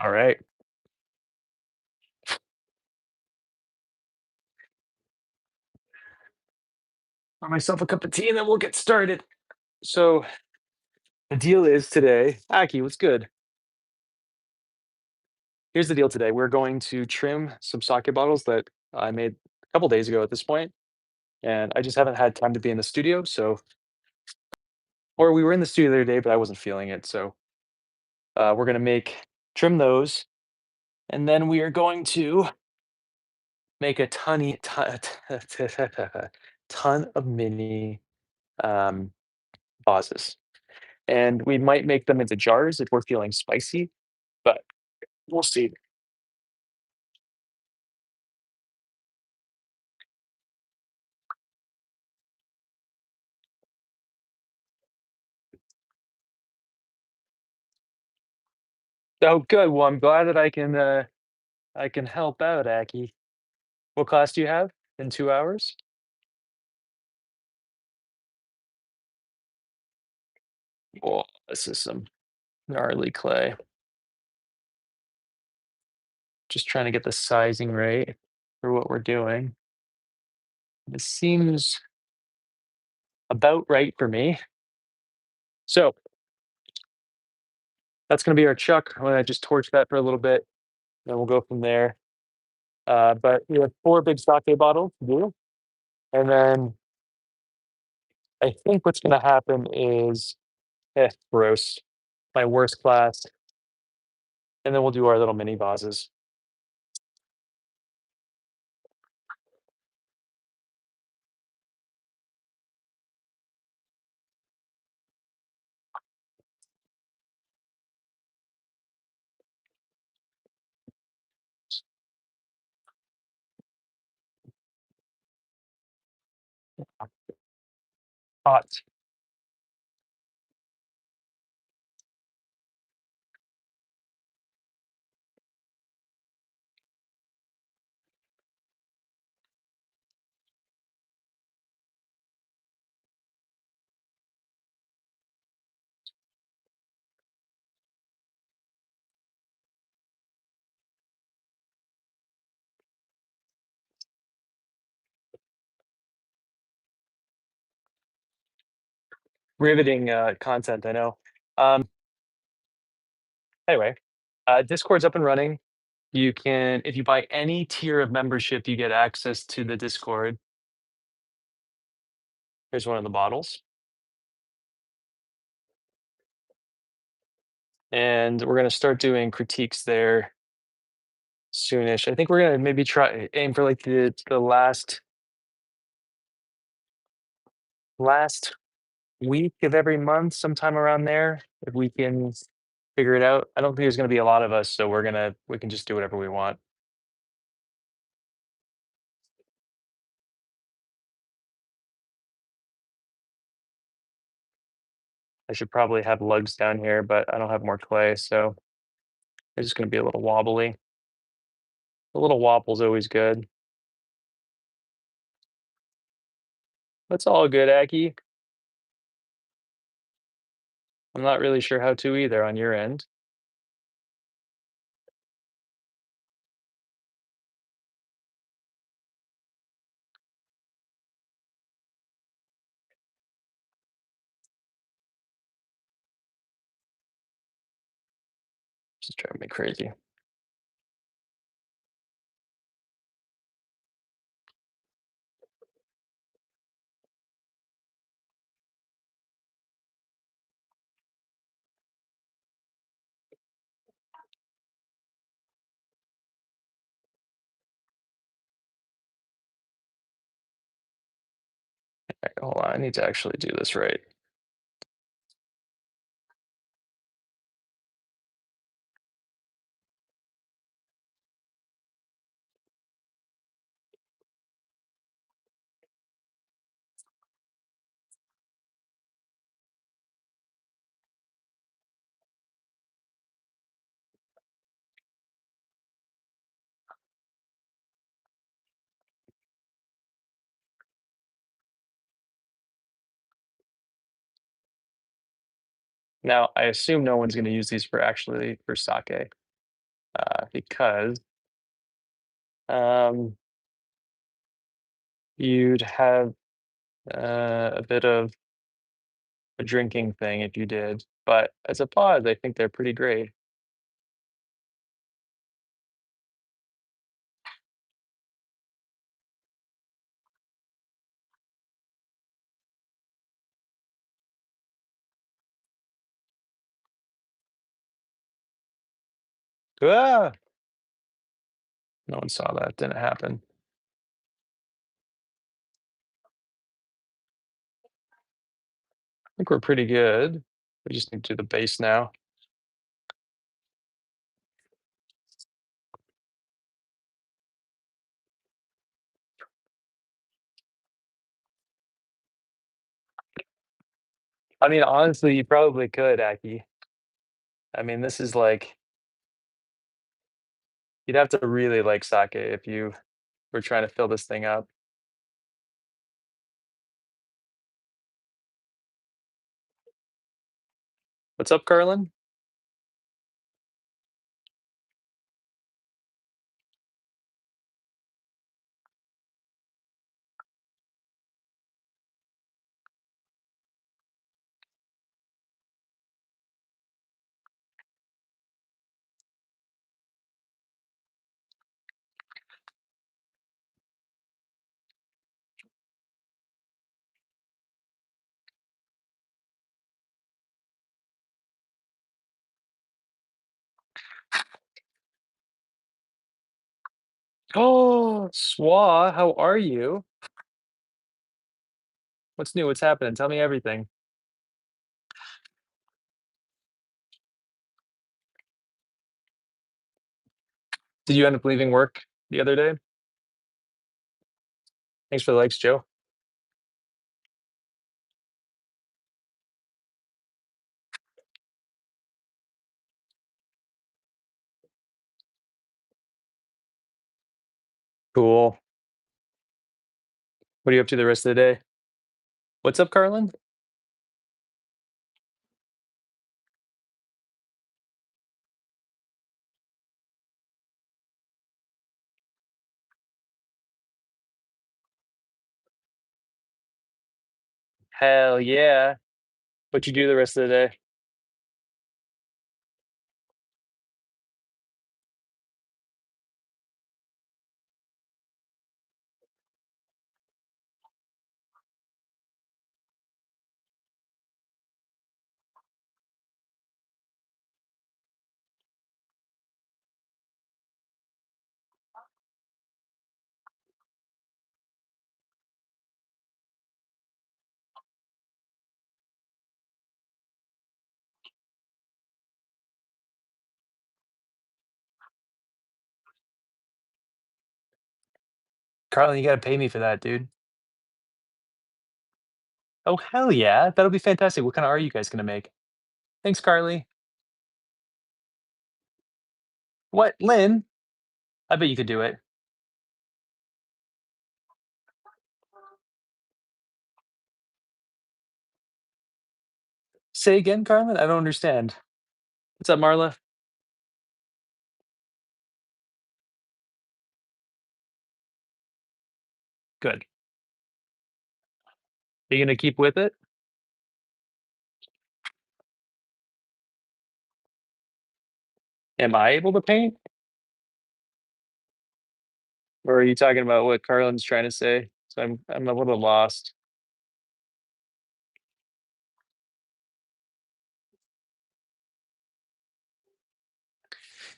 All right. Pour myself a cup of tea and then we'll get started. So the deal is today, Aki, what's good? Here's the deal today. We're going to trim some sake bottles that I made a couple days ago at this point, and I just haven't had time to be in the studio. So, or we were in the studio the other day, but I wasn't feeling it. So we're gonna make trim those, and then we are going to make a ton of mini um, vases, and we might make them into jars if we're feeling spicy, but we'll see. Oh, good. Well, I'm glad that I can help out, Aki. What class do you have in 2 hours? Oh, this is some gnarly clay. Just trying to get the sizing right for what we're doing. This seems about right for me. So that's gonna be our chuck. I'm gonna just torch that for a little bit, then we'll go from there. But we have 4 big sake bottles to do, and then I think what's gonna happen is, gross, my worst class, and then we'll do our little mini vases. Hot. Riveting, content, I know. Um, anyway, Discord's up and running. You can if you buy any tier of membership, you get access to the Discord. Here's one of the bottles, and we're gonna start doing critiques there soonish. I think we're gonna maybe try aim for, like, the last week of every month, sometime around there, if we can figure it out. I don't think there's gonna be a lot of us, so we can just do whatever we want. I should probably have lugs down here, but I don't have more clay, so it's just gonna be a little wobbly. A little wobble's always good. That's all good, Aki. I'm not really sure how to either on your end. Just driving me crazy. Alright, hold on, I need to actually do this right. Now, I assume no one's gonna use these for actually for sake, because, um, you'd have, a bit of a drinking thing if you did, but as a pause, I think they're pretty great. Ah! No one saw that, didn't happen. I think we're pretty good. We just need to do the base now. I mean, honestly, you probably could, Aki. I mean, this is like you'd have to really like sake if you were trying to fill this thing up. What's up, Carlin? Oh, Swa, how are you? What's new? What's happening? Tell me everything. Did you end up leaving work the other day? Thanks for the likes, Joe. Cool. What are you up to the rest of the day? What's up, Carlin? Hell yeah. What you do the rest of the day? Carlin, you gotta pay me for that, dude. Oh, hell yeah. That'll be fantastic. What kind of art are you guys gonna make? Thanks, Carly. What, Lynn? I bet you could do it. Say again, Carlin? I don't understand. What's up, Marla? Good. Are you gonna keep with it? Am I able to paint? Or are you talking about what Carlin's trying to say? So I'm a little lost.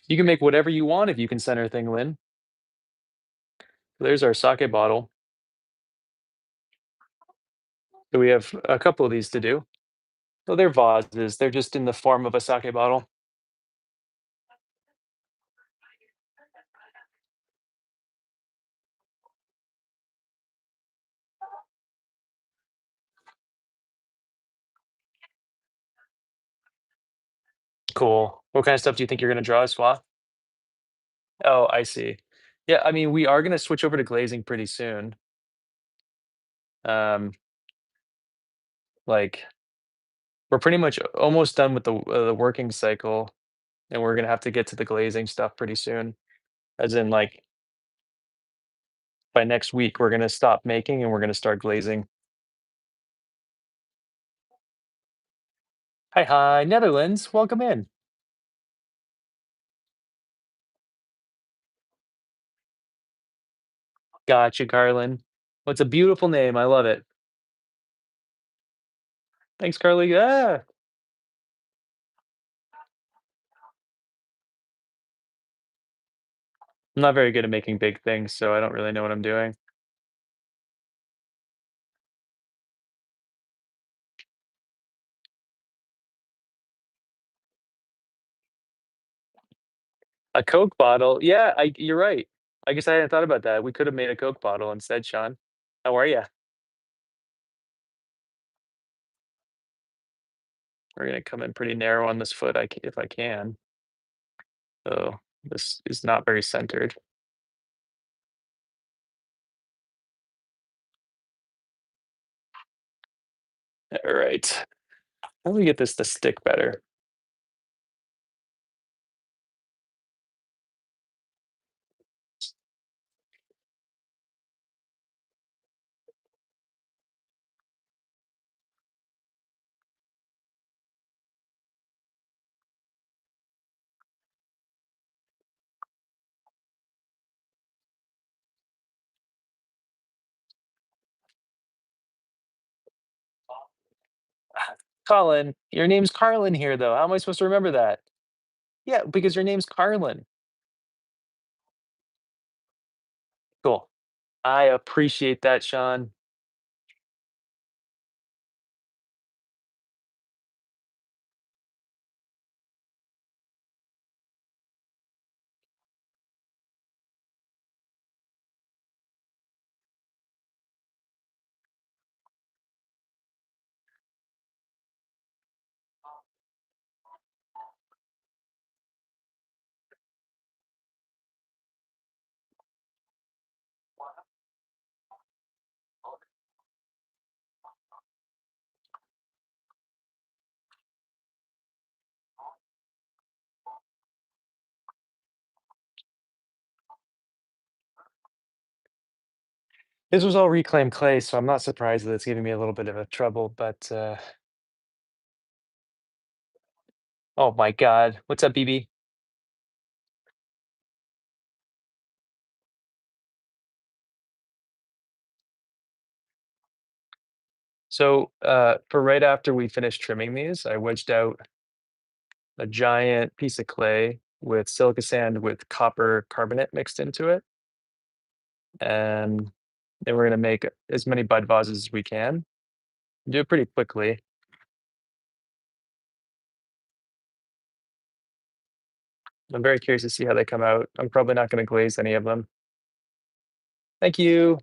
You can make whatever you want if you can center a thing, Lynn. There's our sake bottle. So we have a couple of these to do. So they're vases. They're just in the form of a sake bottle. Cool. What kind of stuff do you think you're gonna draw, Swa? Oh, I see. Yeah, I mean, we are gonna switch over to glazing pretty soon. Um, like we're pretty much almost done with the working cycle, and we're gonna have to get to the glazing stuff pretty soon. As in, like, by next week, we're gonna stop making and we're gonna start glazing. Hi, hi, Netherlands, welcome in. Gotcha, Carlin. Well, it's a beautiful name. I love it. Thanks, Carly. Ah, I'm not very good at making big things, so I don't really know what I'm doing. A Coke bottle. Yeah, you're right. I guess I hadn't thought about that. We could have made a Coke bottle instead, Sean. How are you? We're gonna come in pretty narrow on this foot, if I can. So this is not very centered. All right. How do we get this to stick better? Colin, your name's Carlin here, though. How am I supposed to remember that? Yeah, because your name's Carlin. Cool. I appreciate that, Sean. This was all reclaimed clay, so I'm not surprised that it's giving me a little bit of a trouble, but oh my God. What's up, BB? So for right after we finished trimming these, I wedged out a giant piece of clay with silica sand with copper carbonate mixed into it. And then we're gonna make as many bud vases as we can. Do it pretty quickly. I'm very curious to see how they come out. I'm probably not gonna glaze any of them. Thank you.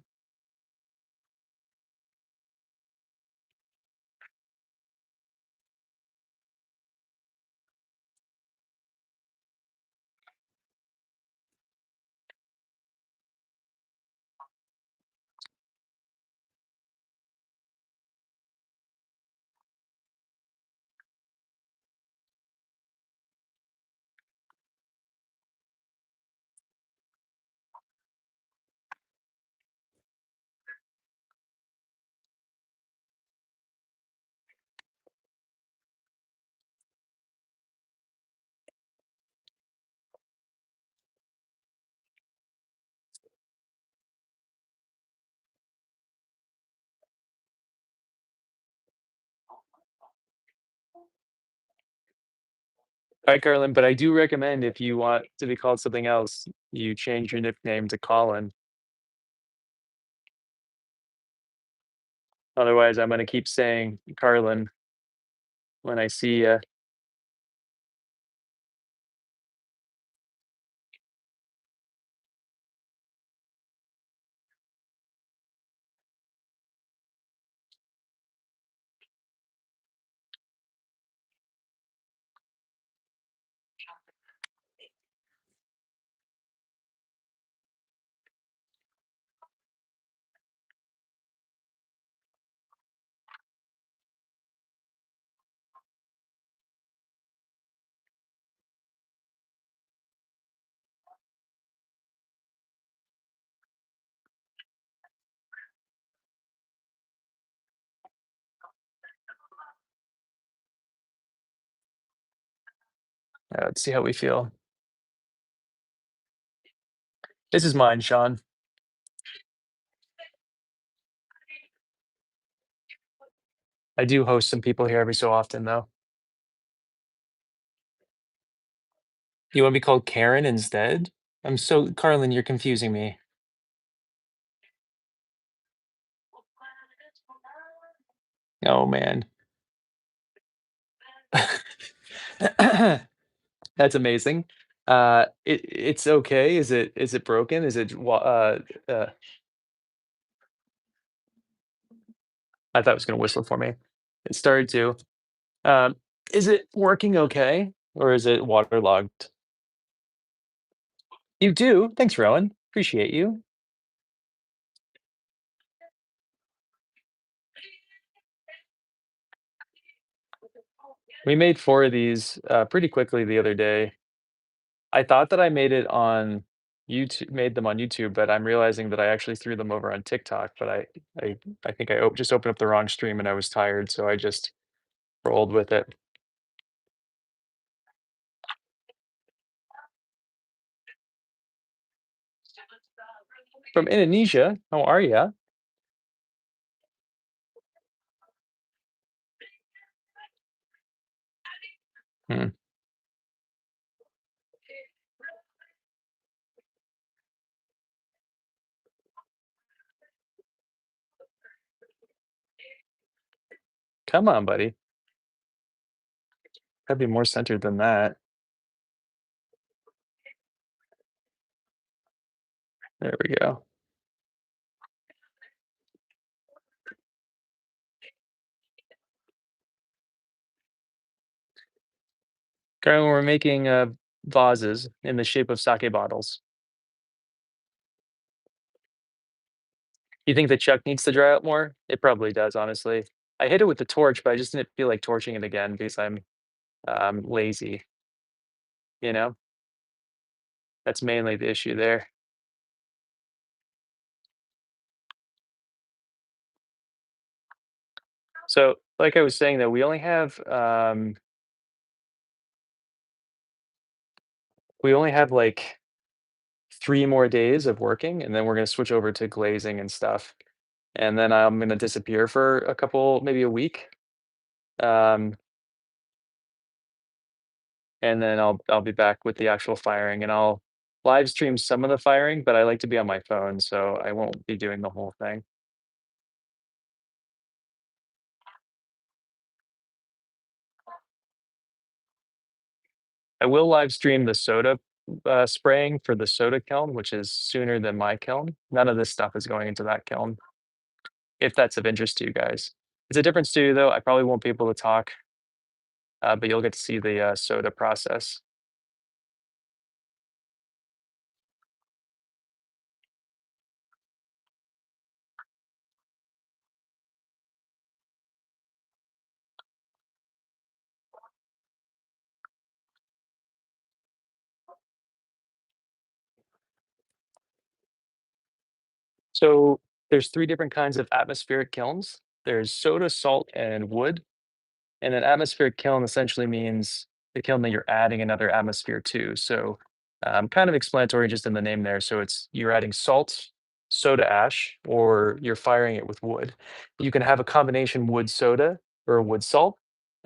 All right, Carlin, but I do recommend if you want to be called something else, you change your nickname to Colin. Otherwise, I'm gonna keep saying Carlin when I see you. Let's see how we feel. This is mine, Sean. I do host some people here every so often, though. You want to be called Karen instead? I'm so Carlin, you're confusing me. Oh man. That's amazing. It's okay. Is it broken? I thought it was gonna whistle for me. It started to. Um, is it working okay, or is it waterlogged? You do? Thanks, Rowan. Appreciate you. We made 4 of these, pretty quickly the other day. I thought that I made them on YouTube, but I'm realizing that I actually threw them over on TikTok, but I I think just opened up the wrong stream and I was tired, so I just rolled with it. From Indonesia, how are ya? Hmm, come on, buddy. Gotta be more centered than that. There we go. Currently, we're making, vases in the shape of sake bottles. You think the chuck needs to dry out more? It probably does, honestly. I hit it with the torch, but I just didn't feel like torching it again because I'm, lazy, you know? That's mainly the issue there. So, like I was saying, though, we only have like 3 more days of working, and then we're gonna switch over to glazing and stuff. And then I'm gonna disappear for a couple, maybe a week. Um, and then I'll be back with the actual firing, and I'll live stream some of the firing, but I like to be on my phone, so I won't be doing the whole thing. I will live stream the soda spraying for the soda kiln, which is sooner than my kiln. None of this stuff is going into that kiln, if that's of interest to you guys. It's a different studio, though. I probably won't be able to talk, but you'll get to see the soda process. So there's 3 different kinds of atmospheric kilns. There's soda, salt, and wood. And an atmospheric kiln essentially means the kiln that you're adding another atmosphere to. So kind of explanatory just in the name there. So it's you're adding salt, soda ash, or you're firing it with wood. You can have a combination wood soda or wood salt.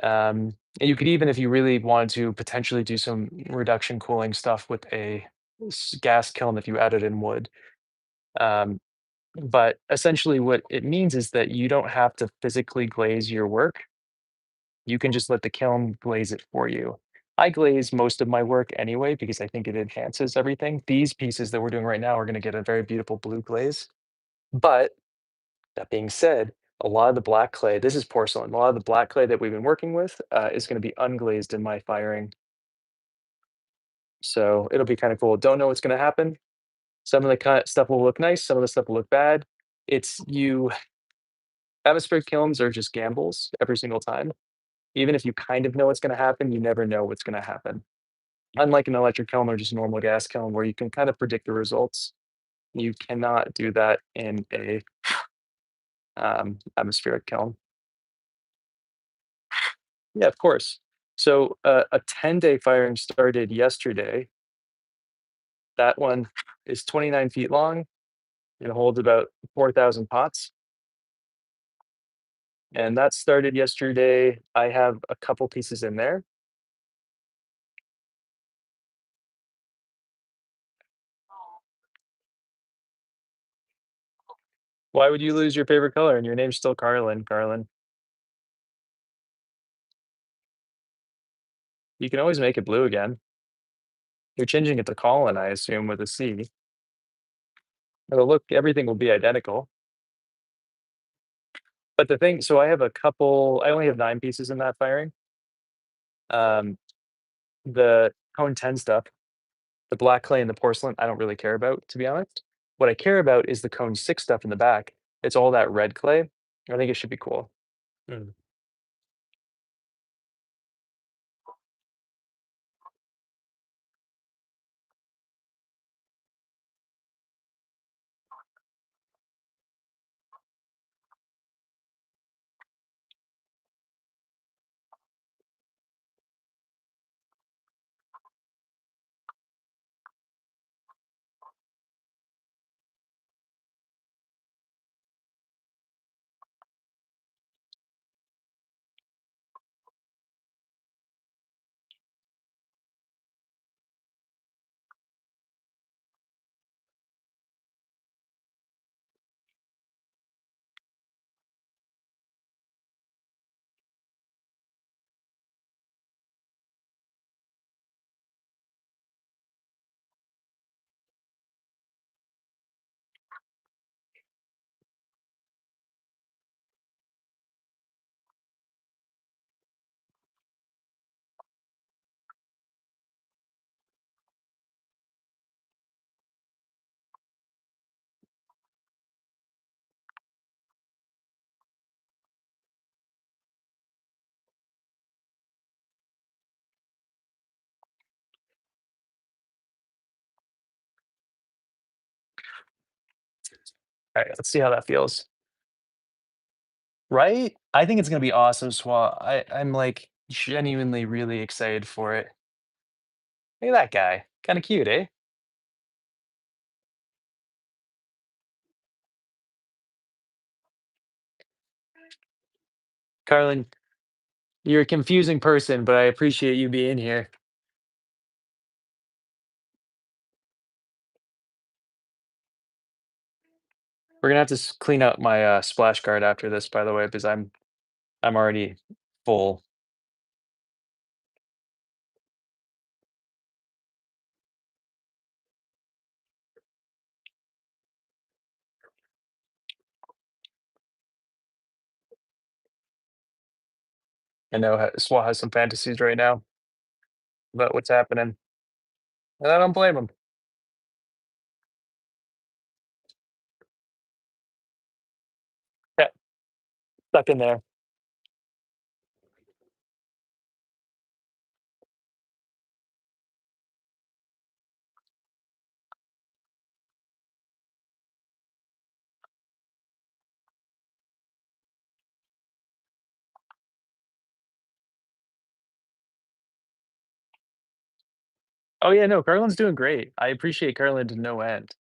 And you could even, if you really wanted to, potentially do some reduction cooling stuff with a gas kiln if you added in wood. Um, but essentially, what it means is that you don't have to physically glaze your work. You can just let the kiln glaze it for you. I glaze most of my work anyway because I think it enhances everything. These pieces that we're doing right now are going to get a very beautiful blue glaze. But that being said, a lot of the black clay, this is porcelain, a lot of the black clay that we've been working with is going to be unglazed in my firing. So it'll be kind of cool. Don't know what's going to happen. Some of the stuff will look nice, some of the stuff will look bad. Atmospheric kilns are just gambles every single time. Even if you kind of know what's going to happen, you never know what's going to happen. Unlike an electric kiln or just a normal gas kiln where you can kind of predict the results, you cannot do that in a atmospheric kiln. Yeah, of course. So a 10-day firing started yesterday. That one is 29 feet long and holds about 4,000 pots. And that started yesterday. I have a couple pieces in there. Why would you lose your favorite color? And your name's still Carlin, Carlin. You can always make it blue again. You're changing it to Colin, I assume, with a C. It'll look everything will be identical. But the thing so I have a couple I only have 9 pieces in that firing. Um, the cone 10 stuff, the black clay and the porcelain, I don't really care about, to be honest. What I care about is the cone 6 stuff in the back. It's all that red clay. I think it should be cool. Mm. Alright, let's see how that feels. Right? I think it's gonna be awesome, Swa. I'm, like, genuinely really excited for it. Look at that guy. Kinda cute, eh? Carlin, you're a confusing person, but I appreciate you being here. We're gonna have to clean up my splash guard after this, by the way, because I'm already full. I know Swa has some fantasies right now about what's happening, and I don't blame him. Yeah, stuck in there. Oh yeah, no, Carlin's doing great. I appreciate Carlin to no end.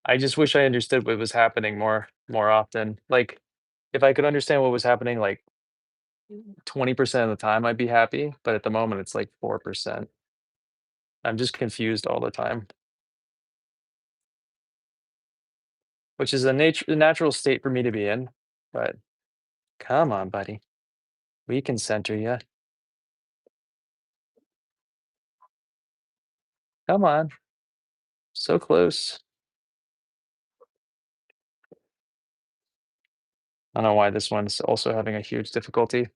I just wish I understood what was happening more often. Like, if I could understand what was happening, like 20% of the time, I'd be happy. But at the moment, it's like 4%. I'm just confused all the time, which is a natural state for me to be in. But come on, buddy, we can center you. Come on, so close. I don't know why this one's also having a huge difficulty.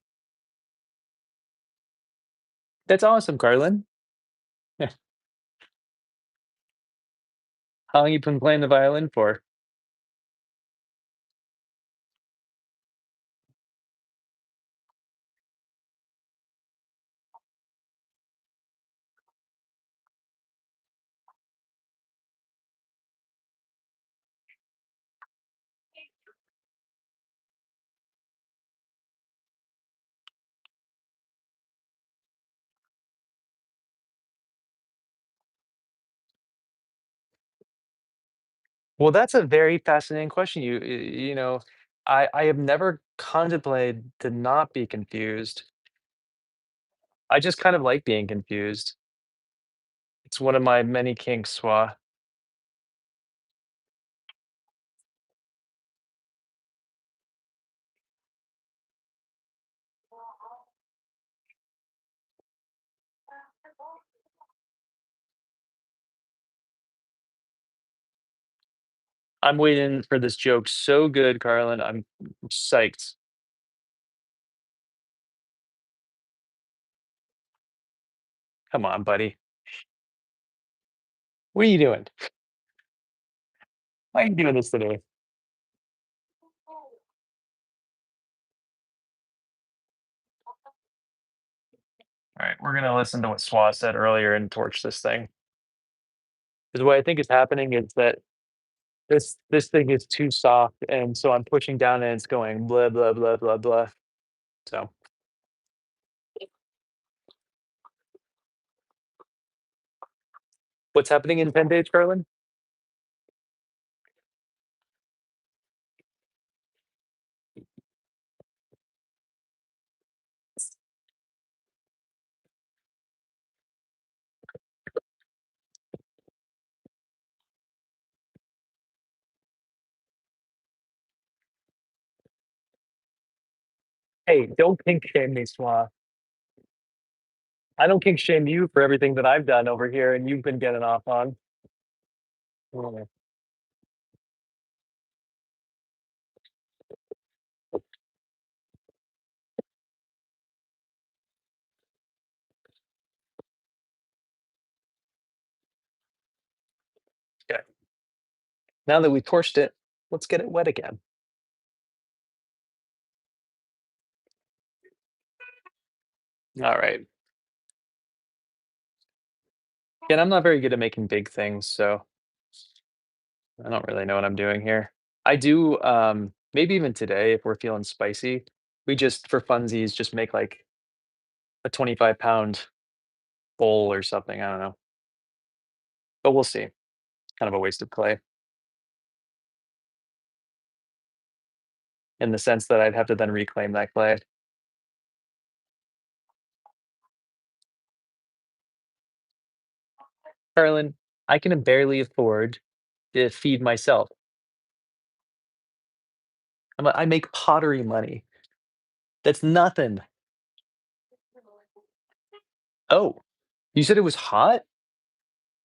That's awesome, Carlin. How long you been playing the violin for? Well, that's a very fascinating question. I have never contemplated to not be confused. I just kind of like being confused. It's one of my many kinks, Swa. I'm waiting for this joke so good, Carlin. I'm psyched. Come on, buddy. What are you doing? Why are you doing this today? All right, we're gonna listen to what Swa said earlier and torch this thing. Because what I think is happening is that this thing is too soft, and so I'm pushing down and it's going blah blah blah blah blah. So what's happening in 10 days, Carlin? Hey, don't kink shame me, Swa. I don't kink shame you for everything that I've done over here and you've been getting off on. Mm, okay. Now that we torched it, let's get it wet again. All right. Again, I'm not very good at making big things, so I don't really know what I'm doing here. I do, maybe even today, if we're feeling spicy, we just, for funsies, just make like a 25-pound bowl or something. I don't know, but we'll see. Kind of a waste of clay in the sense that I'd have to then reclaim that clay. Carolyn, I can barely afford to feed myself. I make pottery money. That's nothing. Oh, you said it was hot?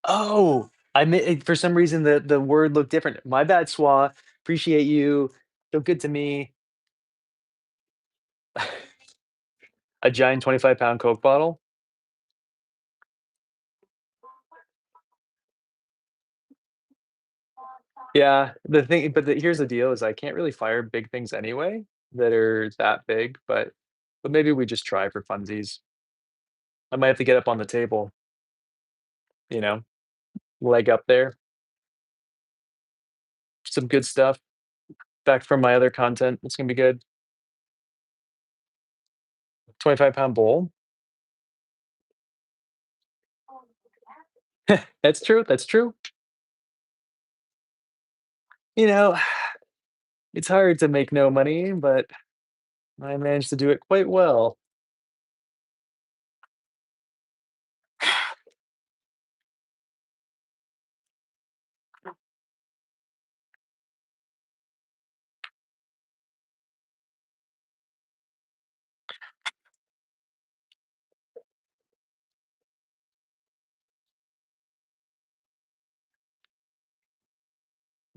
Oh, for some reason the word looked different. My bad, Swa. Appreciate you. So good to me. A giant 25-pound Coke bottle? Yeah, here's the deal is I can't really fire big things anyway that are that big, but maybe we just try for funsies. I might have to get up on the table, you know, leg up there. Some good stuff. Back from my other content. It's gonna be good. 25-pound bowl. That's true. That's true. You know, it's hard to make no money, but I managed to do it quite well.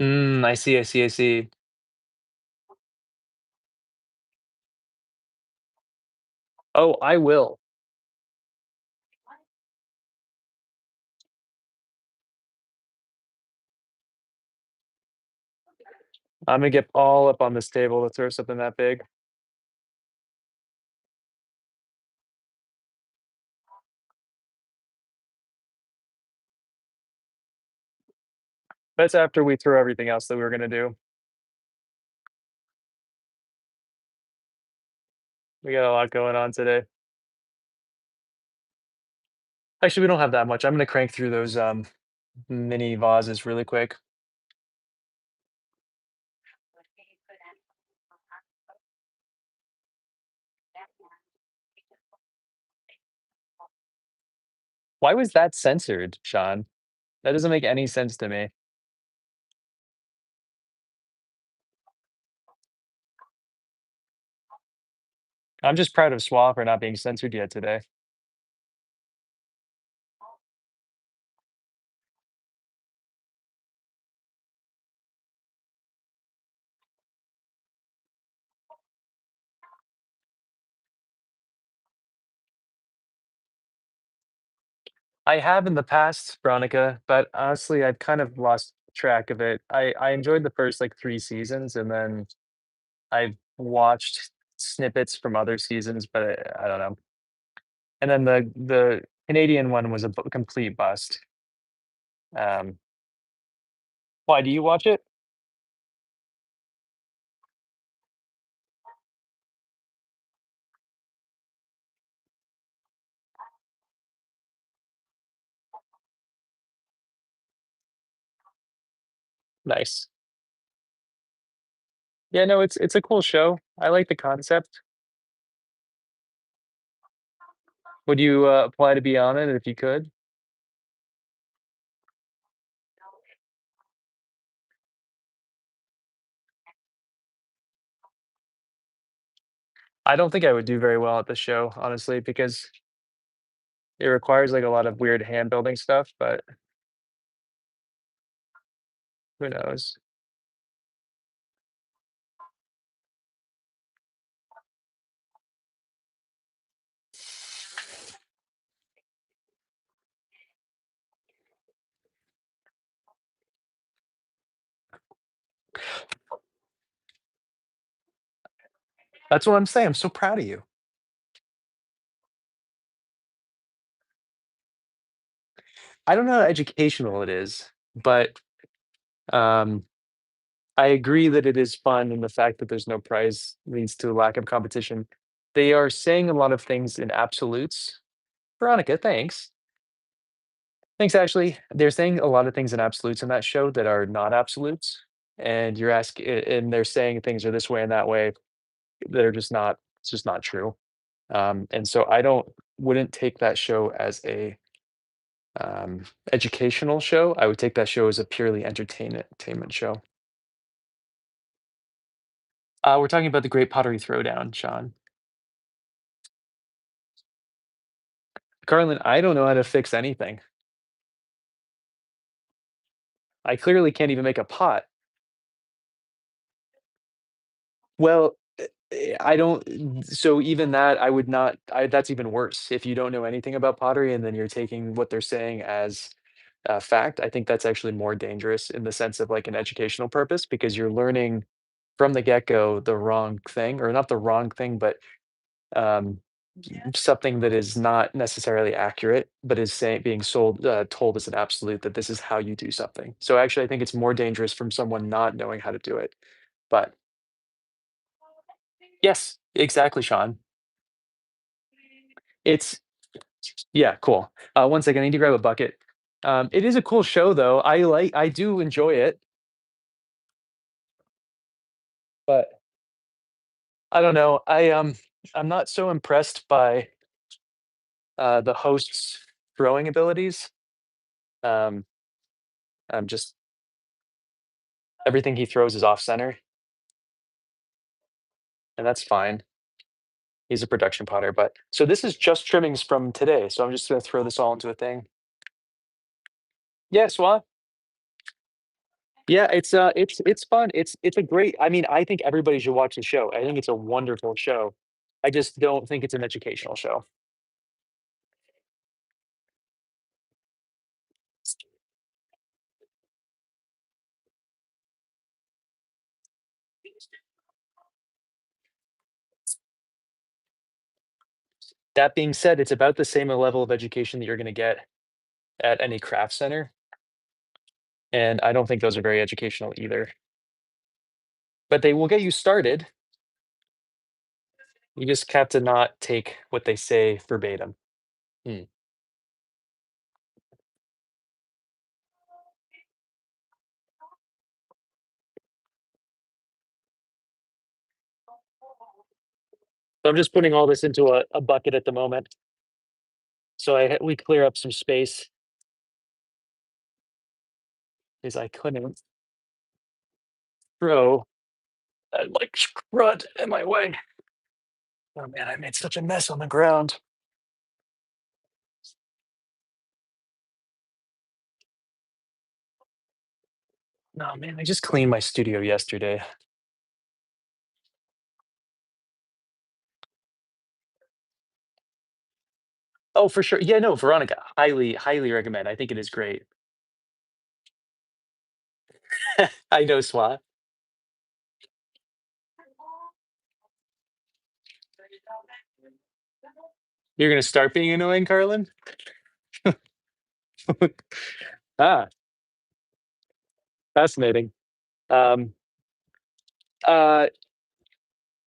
I see, I see, I see. Oh, I will. I'm gonna get all up on this table to throw something that big. That's after we throw everything else that we were gonna do. We got a lot going on today. Actually, we don't have that much. I'm gonna crank through those mini vases really quick. Why was that censored, Sean? That doesn't make any sense to me. I'm just proud of Swa for not being censored yet today. I have in the past, Veronica, but honestly, I've kind of lost track of it. I enjoyed the first, like, 3 seasons, and then I've watched snippets from other seasons, but I don't know. And then the Canadian one was a complete bust. Um, why, do you watch it? Nice. Yeah, no, it's a cool show. I like the concept. Would you, apply to be on it if you could? I don't think I would do very well at the show, honestly, because it requires, like, a lot of weird hand building stuff, but who knows? That's what I'm saying, I'm so proud of you. I don't know how educational it is, but, um, I agree that it is fun, and the fact that there's no prize leads to a lack of competition. They are saying a lot of things in absolutes. Veronica, thanks. Thanks, Ashley. They're saying a lot of things in absolutes in that show that are not absolutes, and and they're saying things are this way and that way that are just not it's just not true. And so I don't wouldn't take that show as a educational show. I would take that show as a purely entertainment show. We're talking about the Great Pottery Throwdown, Sean. Carlin, I don't know how to fix anything. I clearly can't even make a pot. Well, I don't so even that, I would not that's even worse. If you don't know anything about pottery and then you're taking what they're saying as fact, I think that's actually more dangerous in the sense of, like, an educational purpose because you're learning from the get-go the wrong thing, or not the wrong thing, but, um, something that is not necessarily accurate, but is saying being told as an absolute that this is how you do something. So, actually, I think it's more dangerous from someone not knowing how to do it. But yes, exactly, Sean. It's yeah, cool. One second, I need to grab a bucket. It is a cool show, though. I do enjoy it, but I don't know. I'm not so impressed by the host's throwing abilities. Um, I'm just everything he throws is off center, and that's fine. He's a production potter, but so this is just trimmings from today. So I'm just gonna throw this all into a thing. Yeah, Swa. Yeah, it's fun. It's a great. I mean, I think everybody should watch the show. I think it's a wonderful show. I just don't think it's an educational show. That being said, it's about the same level of education that you're gonna get at any craft center, and I don't think those are very educational either. But they will get you started. You just have to not take what they say verbatim. Hmm. So I'm just putting all this into a bucket at the moment. So we clear up some space because I couldn't throw that like crud in my way. Oh man, I made such a mess on the ground. No man, I just cleaned my studio yesterday. Oh, for sure. Yeah, no, Veronica, highly, highly recommend. I think it is great. I know SWA. You're gonna start being annoying, Carlin? Ah, fascinating. Um, uh,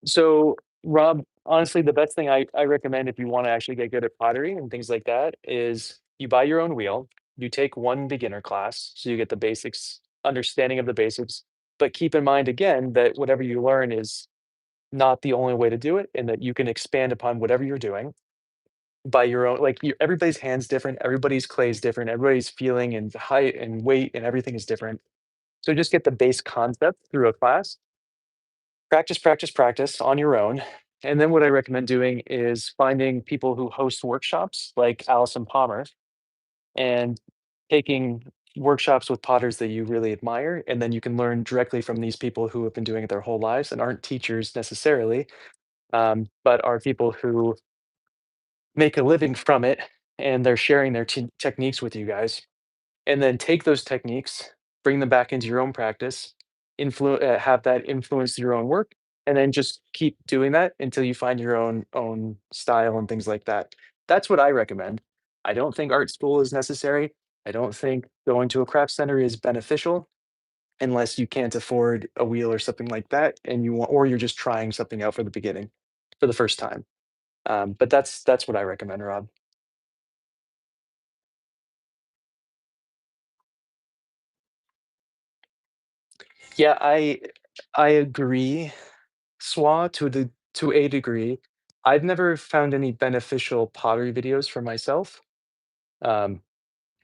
so Rob, honestly, the best thing I recommend if you want to actually get good at pottery and things like that is you buy your own wheel. You take one beginner class, so you get the basics, understanding of the basics. But keep in mind again that whatever you learn is not the only way to do it, and that you can expand upon whatever you're doing by your own. Like everybody's hands different, everybody's clay is different, everybody's feeling and height and weight and everything is different. So just get the base concept through a class. Practice, practice, practice on your own. And then what I recommend doing is finding people who host workshops like Alison Palmer and taking workshops with potters that you really admire. And then you can learn directly from these people who have been doing it their whole lives and aren't teachers necessarily, but are people who make a living from it and they're sharing their techniques with you guys. And then take those techniques, bring them back into your own practice, have that influence your own work, and then just keep doing that until you find your own style and things like that. That's what I recommend. I don't think art school is necessary. I don't think going to a craft center is beneficial unless you can't afford a wheel or something like that, and you want, or you're just trying something out for the beginning, for the first time. But that's what I recommend, Rob. Yeah, I agree. SWA to a degree. I've never found any beneficial pottery videos for myself. Um,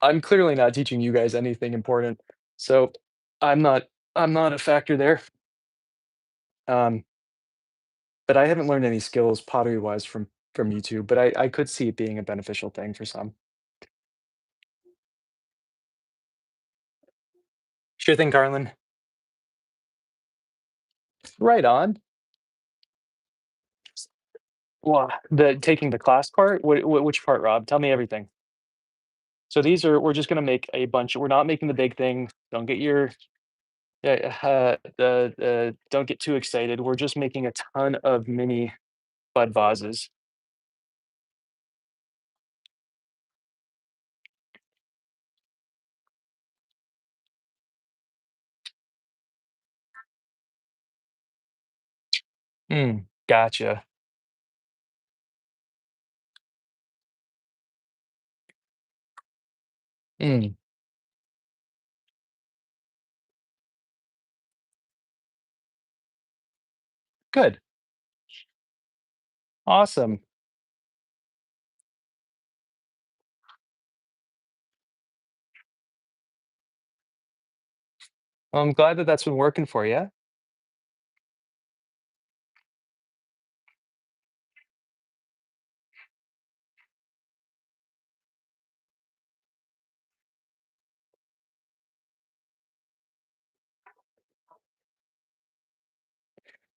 I'm clearly not teaching you guys anything important, so I'm not I'm not a factor there. Um, but I haven't learned any skills pottery wise from YouTube, but I could see it being a beneficial thing for some. Sure thing, Carlin. Right on. Well, the taking the class part. Which part, Rob? Tell me everything. So these are we're just gonna make a bunch. We're not making the big thing. Don't get your Yeah, don't get too excited. We're just making a ton of mini bud vases. Gotcha. Mm, good. Awesome. Well, I'm glad that that's been working for you.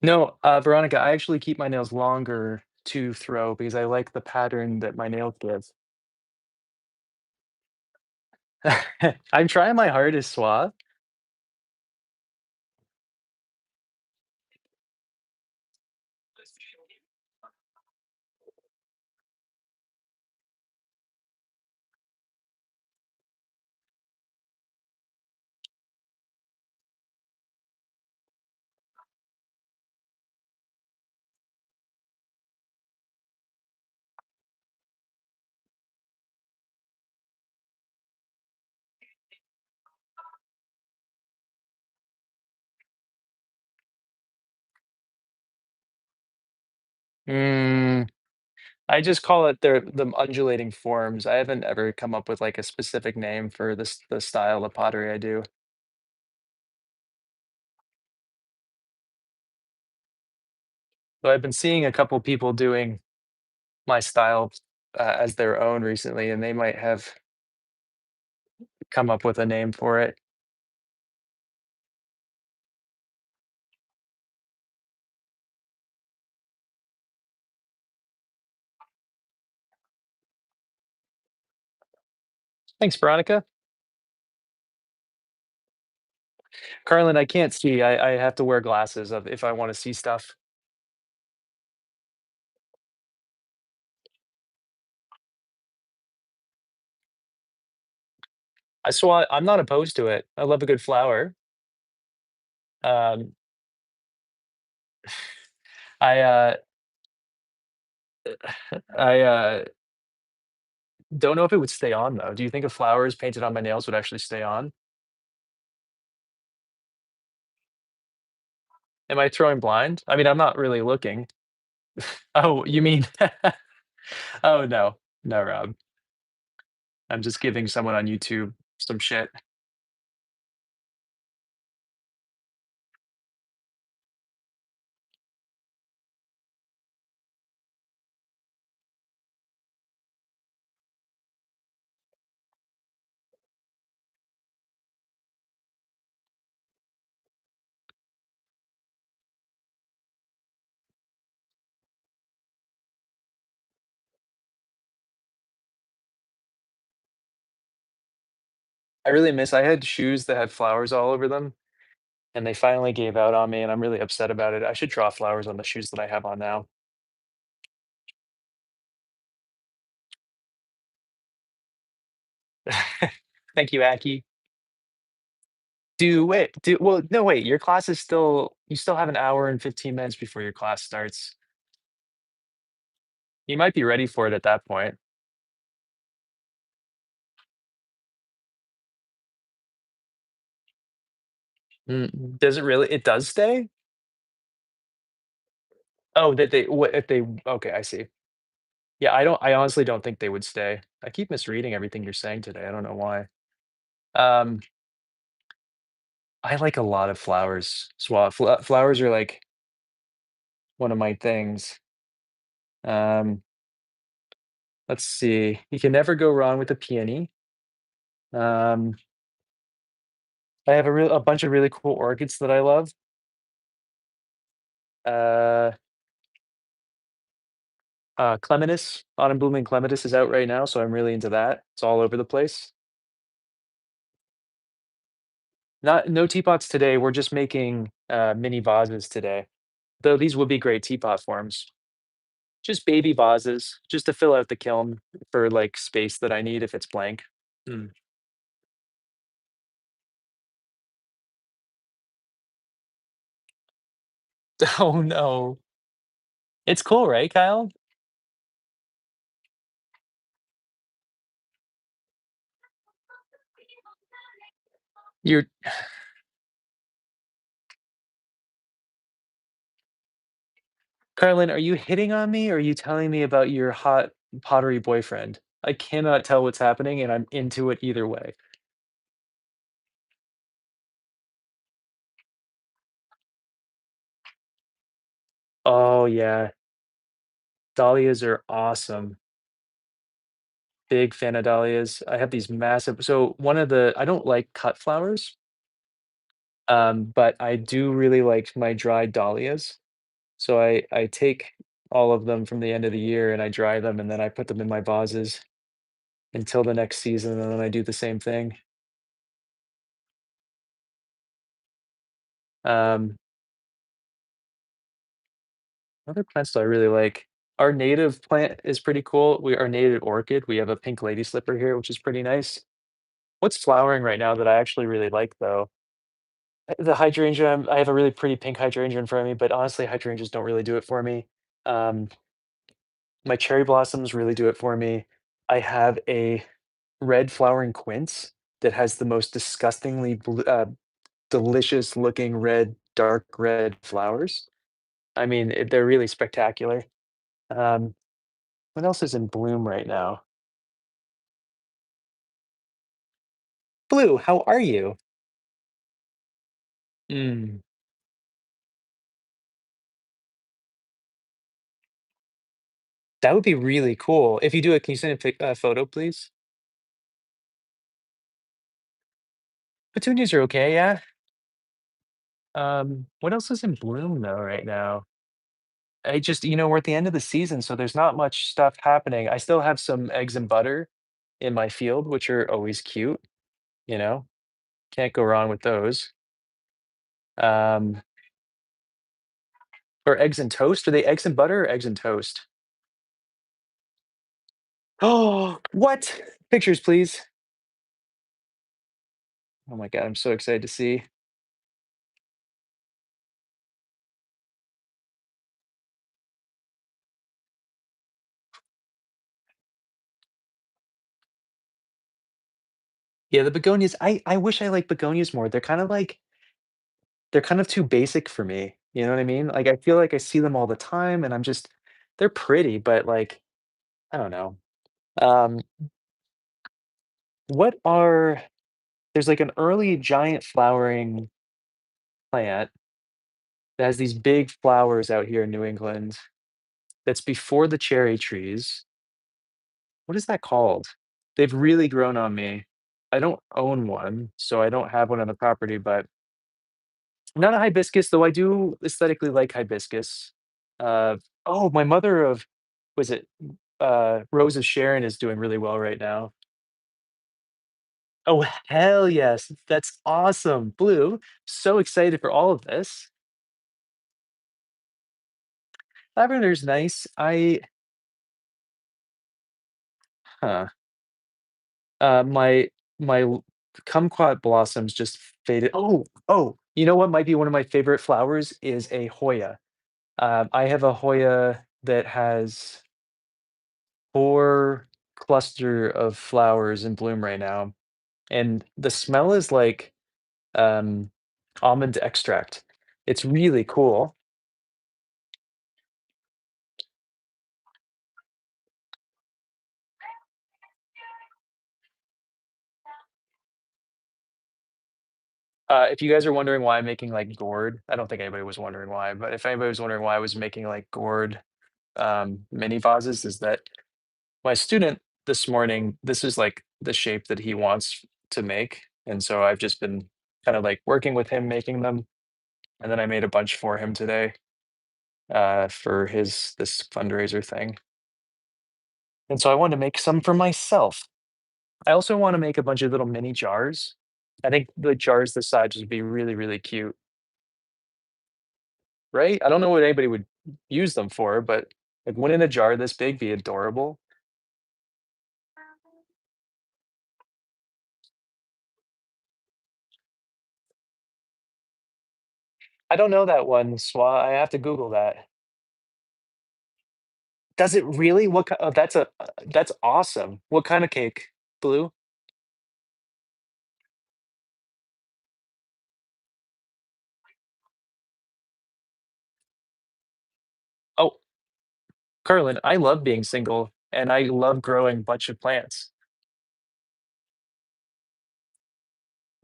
No, Veronica, I actually keep my nails longer to throw because I like the pattern that my nails give. I'm trying my hardest, Swa. Mm, I just call it the undulating forms. I haven't ever come up with, like, a specific name for this the style of pottery I do. But I've been seeing a couple people doing my style, as their own recently, and they might have come up with a name for it. Thanks, Veronica. Carlin, I can't see. I have to wear glasses of if I wanna see stuff. I'm not opposed to it. I love a good flower. Um, I, I don't know if it would stay on, though. Do you think if flowers painted on my nails would actually stay on? Am I throwing blind? I mean, I'm not really looking. Oh, you mean Oh, no. No, Rob. I'm just giving someone on YouTube some shit. I had shoes that had flowers all over them, and they finally gave out on me, and I'm really upset about it. I should draw flowers on the shoes that I have on now. Thank you, Aki. No, wait, your class is still you still have an hour and 15 minutes before your class starts. You might be ready for it at that point. Does it really it does stay? Oh, that they what if they okay, I see. Yeah, I honestly don't think they would stay. I keep misreading everything you're saying today, I don't know why. Um, I like a lot of flowers. Flowers are, like, one of my things. Um, let's see, you can never go wrong with a peony. Um, I have a bunch of really cool orchids that I love. Uh, clematis, autumn blooming clematis is out right now, so I'm really into that. It's all over the place. Not no teapots today, we're just making, mini vases today, though these would be great teapot forms. Just baby vases, just to fill out the kiln for, like, space that I need if it's blank. Mm. Oh, no. It's cool, right, Kyle? You're Carlin, are you hitting on me, or are you telling me about your hot pottery boyfriend? I cannot tell what's happening, and I'm into it either way. Oh, yeah. Dahlias are awesome. Big fan of dahlias. I have these massive one of the I don't like cut flowers, but I do really like my dried dahlias. So I take all of them from the end of the year, and I dry them, and then I put them in my vases until the next season, and then I do the same thing. Um, other plants do I really like? Our native plant is pretty cool. Our native orchid, we have a pink lady slipper here, which is pretty nice. What's flowering right now that I actually really like, though? The hydrangea, I have a really pretty pink hydrangea in front of me, but honestly, hydrangeas don't really do it for me. Um, my cherry blossoms really do it for me. I have a red flowering quince that has the most disgustingly delicious looking red, dark red flowers. I mean, they're really spectacular. Um, What else is in bloom right now? Blue, how are you? Mm, that would be really cool. If you do it, can you send a photo, please? Petunias are okay, yeah. What else is in bloom though right now? I just, we're at the end of the season, so there's not much stuff happening. I still have some eggs and butter in my field, which are always cute, you know? Can't go wrong with those. Um, or eggs and toast. Are they eggs and butter or eggs and toast? Oh, what? Pictures, please. Oh my God, I'm so excited to see. Yeah, the begonias, I wish I liked begonias more. They're kind of too basic for me. You know what I mean? Like I feel like I see them all the time and they're pretty, but like, I don't know. Um, what are there's like an early giant flowering plant that has these big flowers out here in New England that's before the cherry trees. What is that called? They've really grown on me. I don't own one, so I don't have one on the property, but not a hibiscus, though I do aesthetically like hibiscus. Oh, my mother of was it, Rose of Sharon is doing really well right now. Oh, hell yes. That's awesome. Blue, so excited for all of this. Lavender's nice. Huh. My my kumquat blossoms just faded. Oh, you know what might be one of my favorite flowers is a Hoya. I have a Hoya that has 4 cluster of flowers in bloom right now, and the smell is like, um, almond extract. It's really cool. If you guys are wondering why I'm making, like, gourd, I don't think anybody was wondering why, but if anybody was wondering why I was making, like, gourd, mini vases, is that my student this morning, this is, like, the shape that he wants to make, and so I've just been kinda, like, working with him making them, and then I made a bunch for him today, for his this fundraiser thing, and so I wanted to make some for myself. I also wanna make a bunch of little mini jars. I think the jars this size would be really, really cute, right? I don't know what anybody would use them for, but, like, wouldn't a jar this big be adorable? I don't know that one, Swa, I have to Google that. Does it really? What ki oh, that's awesome. What kinda cake? Blue? Oh, Carlin, I love being single, and I love growing a bunch of plants.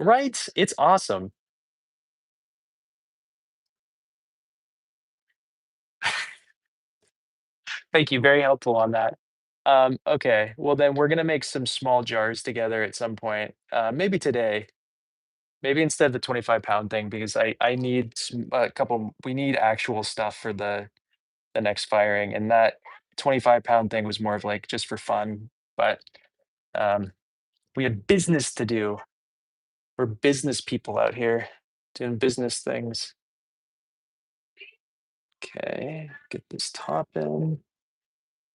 Right? It's awesome. Thank you, very helpful on that. Okay, well, then we're gonna make some small jars together at some point, maybe today. Maybe instead of the 25-pound thing because I need a couple we need actual stuff for the next firing, and that 25-pound thing was more of, like, just for fun, but, um, we had business to do. We're business people out here doing business things. Okay, get this top in,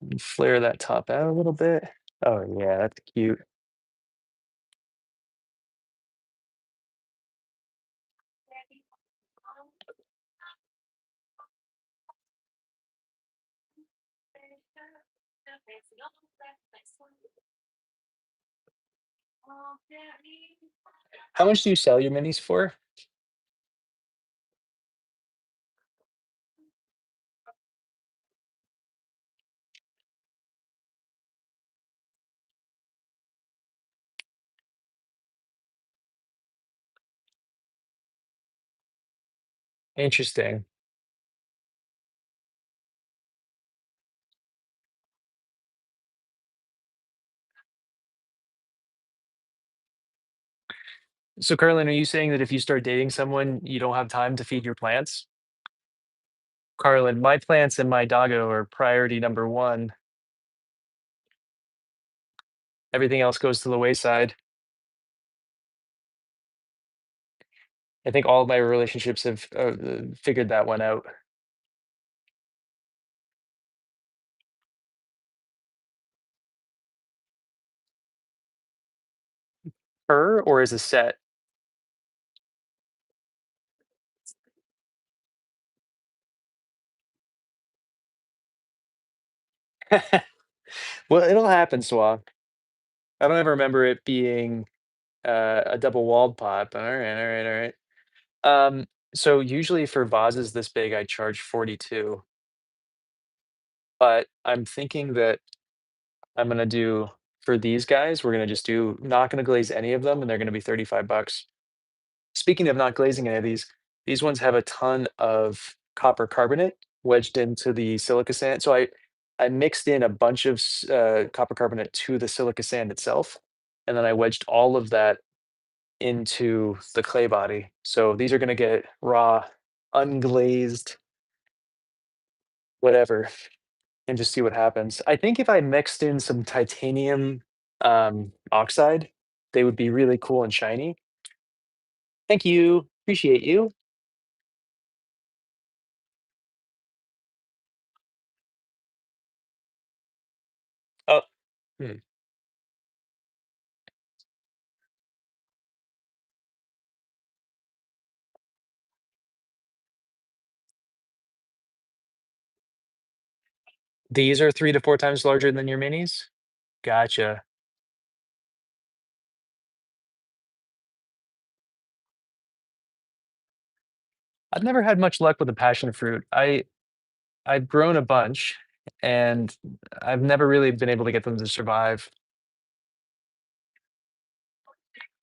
and flare that top out a little bit. Oh, yeah, that's cute. How much do you sell your minis for? Interesting. So, Carlin, are you saying that if you start dating someone, you don't have time to feed your plants? Carlin, my plants and my doggo are priority number one. Everything else goes to the wayside. I think all of my relationships have figured that one out. Her or as a set? Well, it'll happen, Swa. I don't ever remember it being a double walled pot, but all right, all right, all right. So usually for vases this big, I charge 42, but I'm thinking that I'm gonna do for these guys, we're gonna just do not gonna glaze any of them, and they're gonna be 35 bucks. Speaking of not glazing any of these ones have a ton of copper carbonate wedged into the silica sand. So I mixed in a bunch of copper carbonate to the silica sand itself, and then I wedged all of that into the clay body. So these are gonna get raw, unglazed, whatever, and just see what happens. I think if I mixed in some titanium oxide, they would be really cool and shiny. Thank you. Appreciate you. Oh, hmm. These are 3 to 4 times larger than your minis? Gotcha. I've never had much luck with the passion fruit. I've grown a bunch, and I've never really been able to get them to survive.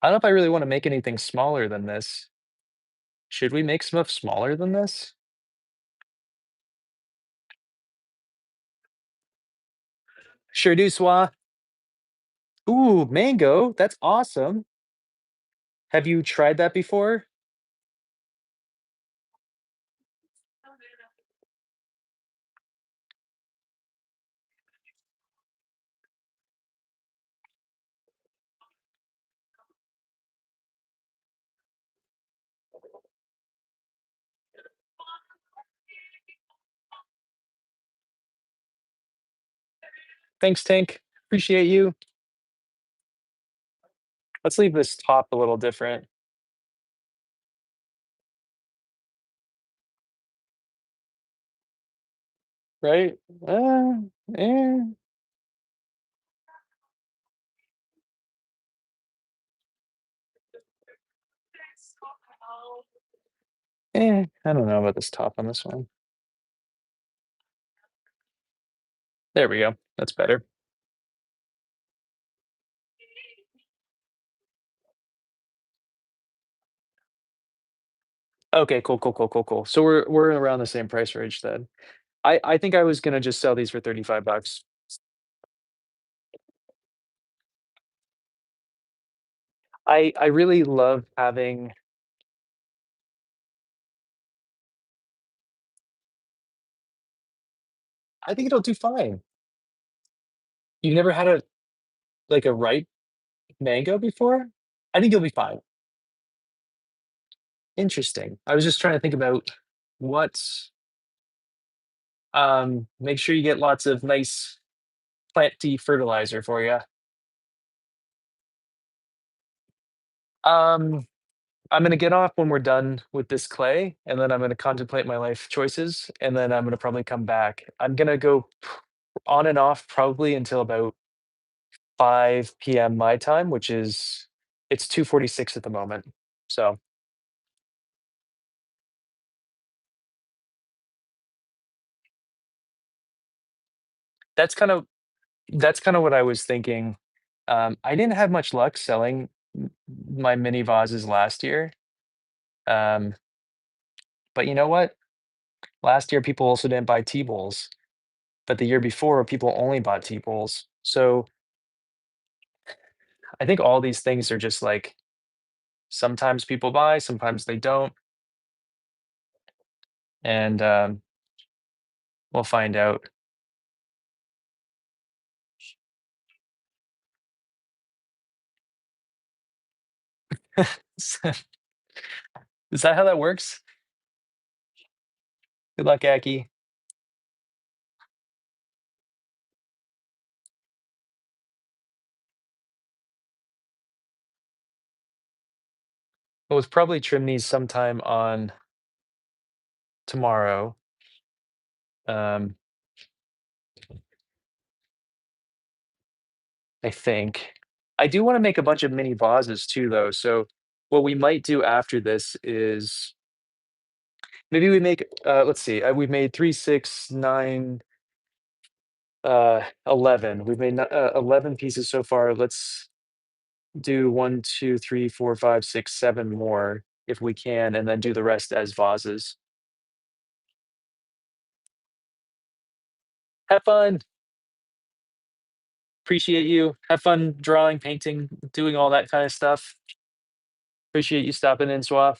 I don't know if I really wanna make anything smaller than this. Should we make stuff smaller than this? Sure do, Swa. Ooh, mango, that's awesome. Have you tried that before? Thanks, Tank. Appreciate you. Let's leave this top a little different, right? Eh, I don't know about this top on this one. There we go. That's better. Okay, cool, cool, cool, cool, cool. So we're around the same price range then. I think I was gonna just sell these for 35 bucks. I really love having. I think it'll do fine. You've never had a like a ripe mango before? I think you'll be fine. Interesting. I was just trying to think about what's make sure you get lots of nice planty fertilizer for you. Um, I'm gonna get off when we're done with this clay, and then I'm gonna contemplate my life choices, and then I'm gonna probably come back. I'm gonna go on and off probably until about 5 PM my time, which is it's 2:46 at the moment. So that's kind of that's kind of what I was thinking. I didn't have much luck selling my mini vases last year. Um, But you know what? Last year, people also didn't buy tea bowls, but the year before, people only bought tea bowls. So I think all these things are just like sometimes people buy, sometimes they don't, and we'll find out. Is that how that works? Good luck, Aki. We'll probably trim these sometime on tomorrow. Um, I think. I do wanna make a bunch of mini vases too, though, so what we might do after this is maybe we make, let's see, we've made 3, 6, 9, 11. We've made 11 pieces so far. Let's do 1, 2, 3, 4, 5, 6, 7 more if we can, and then do the rest as vases. Have fun. Appreciate you. Have fun drawing, painting, doing all that kinda stuff. Appreciate you stopping in, Swap.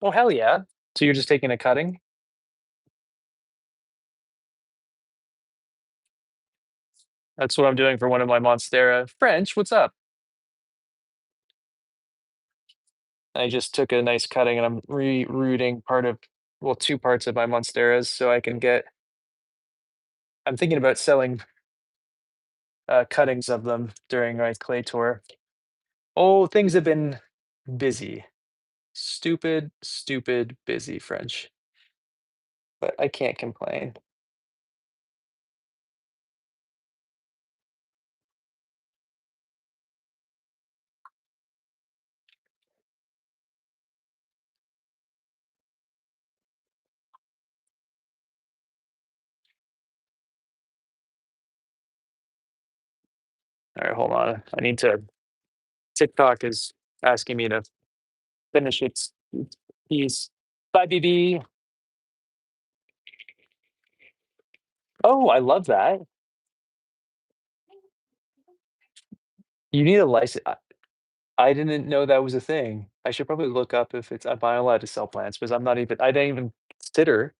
Oh, hell yeah. So you're just taking a cutting? That's what I'm doing for one of my Monstera. French, what's up? I just took a nice cutting and I'm rerouting part of, well, 2 parts of my Monsteras so I can get. I'm thinking about selling, cuttings of them during my clay tour. Oh, things have been busy. Stupid, stupid busy, French, but I can't complain. Alright, hold on. I need to. TikTok is asking me to finish its piece. Bye, BB. Oh, I love that. You need a license. I didn't know that was a thing. I should probably look up if it's am I allowed to sell plants because I didn't even consider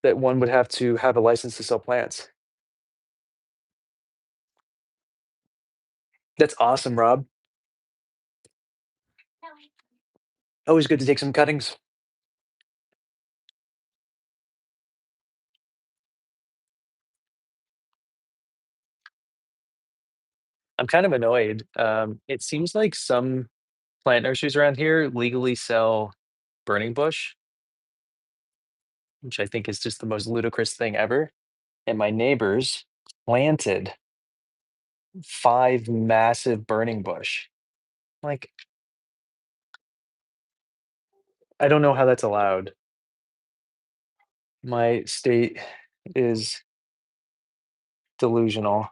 that one would have to have a license to sell plants. That's awesome, Rob. Always good to take some cuttings. I'm kind of annoyed. It seems like some plant nurseries around here legally sell burning bush, which I think is just the most ludicrous thing ever. And my neighbors planted 5 massive burning bush. Like, I don't know how that's allowed. My state is delusional.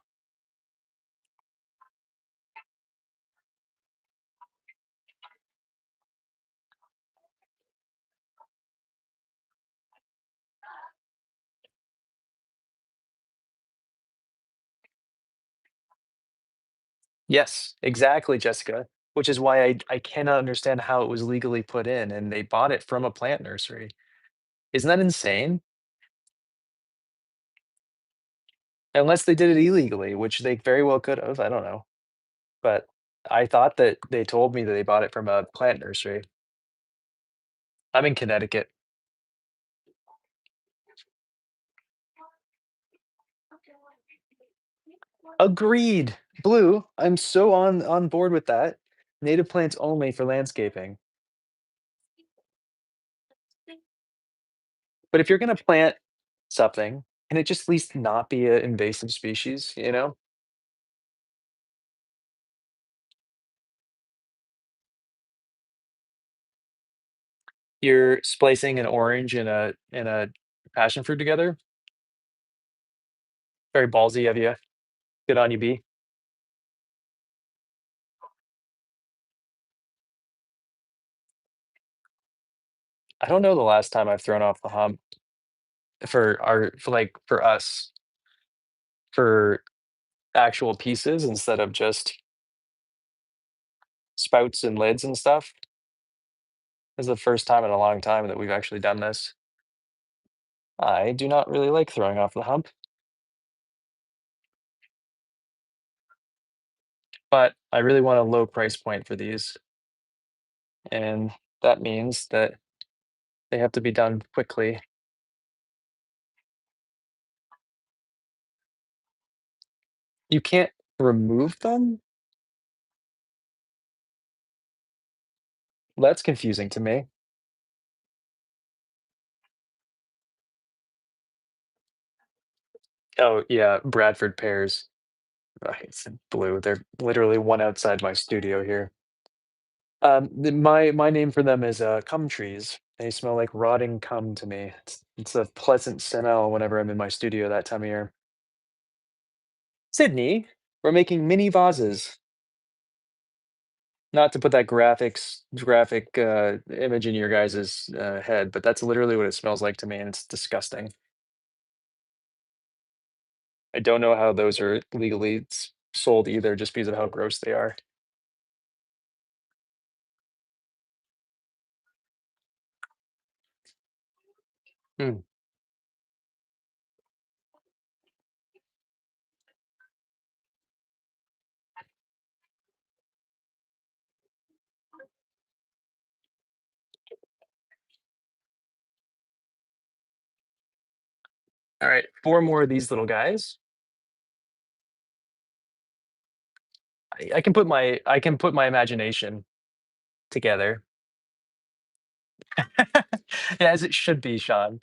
Yes, exactly, Jessica, which is why I cannot understand how it was legally put in, and they bought it from a plant nursery. Isn't that insane? Unless they did it illegally, which they very well could have, I don't know. But I thought that they told me that they bought it from a plant nursery. I'm in Connecticut. Agreed. Blue, I'm so on board with that. Native plants only for landscaping. But if you're gonna plant something, can it just at least not be an invasive species, you know? You're splicing an orange in a passion fruit together. Very ballsy of you. Good on you, B. I don't know the last time I've thrown off the hump for us, for actual pieces instead of just spouts and lids and stuff. This is the first time in a long time that we've actually done this. I do not really like throwing off the hump, but I really want a low price point for these, and that means that they have to be done quickly. You can't remove them? That's confusing to me. Oh, yeah, Bradford pears. It's in blue. They're literally one outside my studio here. My name for them is cum trees. They smell like rotting cum to me. It's a pleasant smell whenever I'm in my studio that time of year. Sydney, we're making mini vases. Not to put that graphic image in your guys' head, but that's literally what it smells like to me, and it's disgusting. I don't know how those are legally sold either, just because of how gross they are. Hmm. All right, four more of these little guys. I can put my imagination together. Yeah, as it should be, Sean.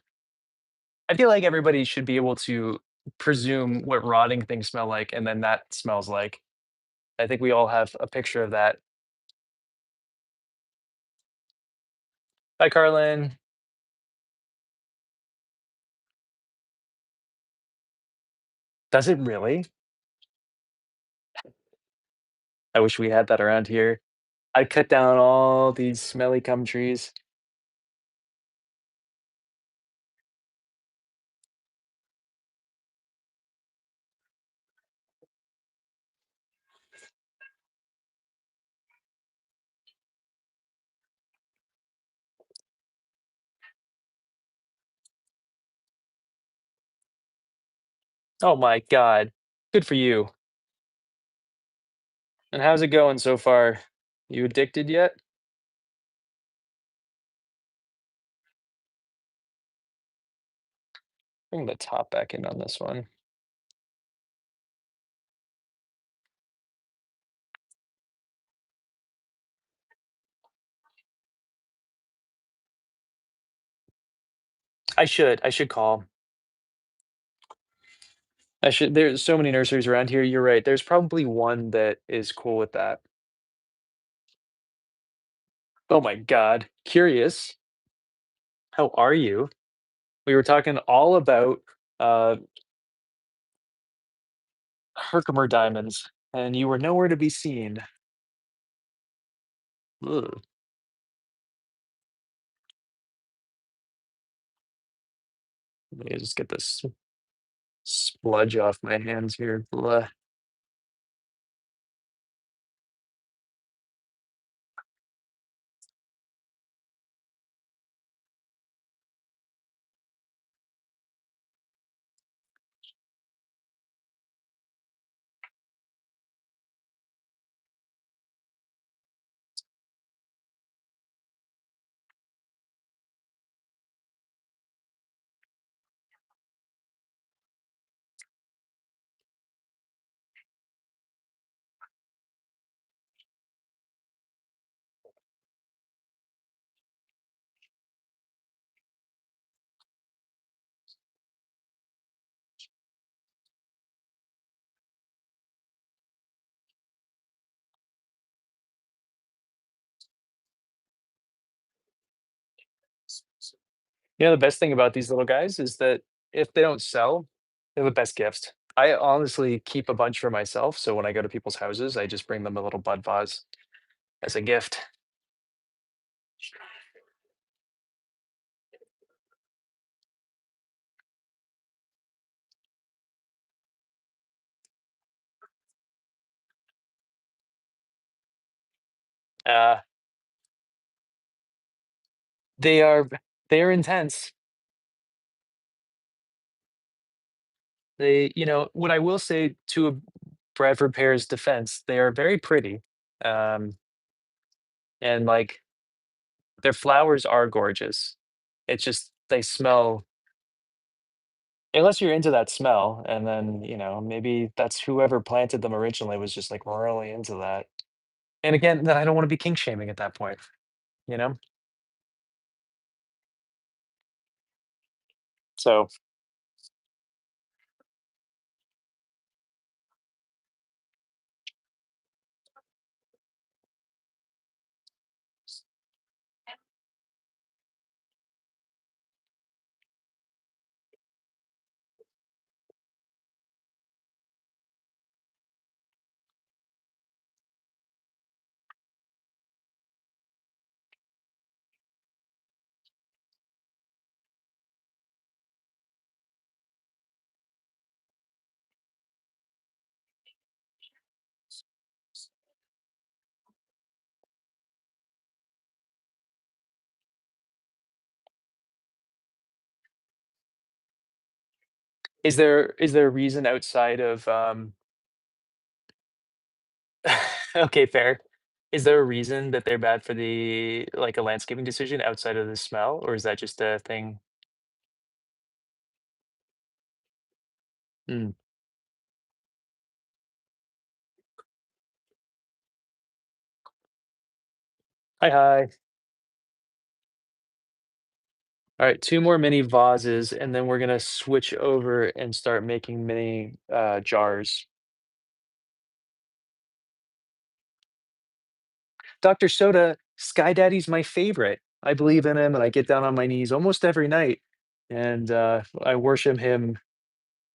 I feel like everybody should be able to presume what rotting things smell like, and then that smells like. I think we all have a picture of that. Hi, Carlin. Does it really? I wish we had that around here. I'd cut down all these smelly gum trees. Oh my god. Good for you. And how's it going so far? You addicted yet? Bring the top back in on this one. I should call. I should there's so many nurseries around here, you're right. There's probably one that is cool with that. Oh my god. Curious. How are you? We were talking all about, uh, Herkimer diamonds, and you were nowhere to be seen. Ugh. Let me just get this spludge off my hands here. Bleh. The best thing about these little guys is that if they don't sell, they're the best gift. I honestly keep a bunch for myself, so when I go to people's houses, I just bring them a little bud vase as a gift. Uh, they are they are intense. What I will say to a Bradford pear's defense, they are very pretty, um, and, like, their flowers are gorgeous. It's just they smell unless you're into that smell, and then, maybe that's whoever planted them originally was just, like, really into that. And again, then I don't wanna be kink shaming at that point, you know? So, is there a reason outside of, okay, fair. Is there a reason that they're bad for a landscaping decision outside of the smell, or is that just a thing? Mm. Hi, hi. Alright, 2 more mini vases, and then we're gonna switch over and start making mini, jars. Dr. Soda, Sky Daddy's my favorite. I believe in him, and I get down on my knees almost every night, and, I worship him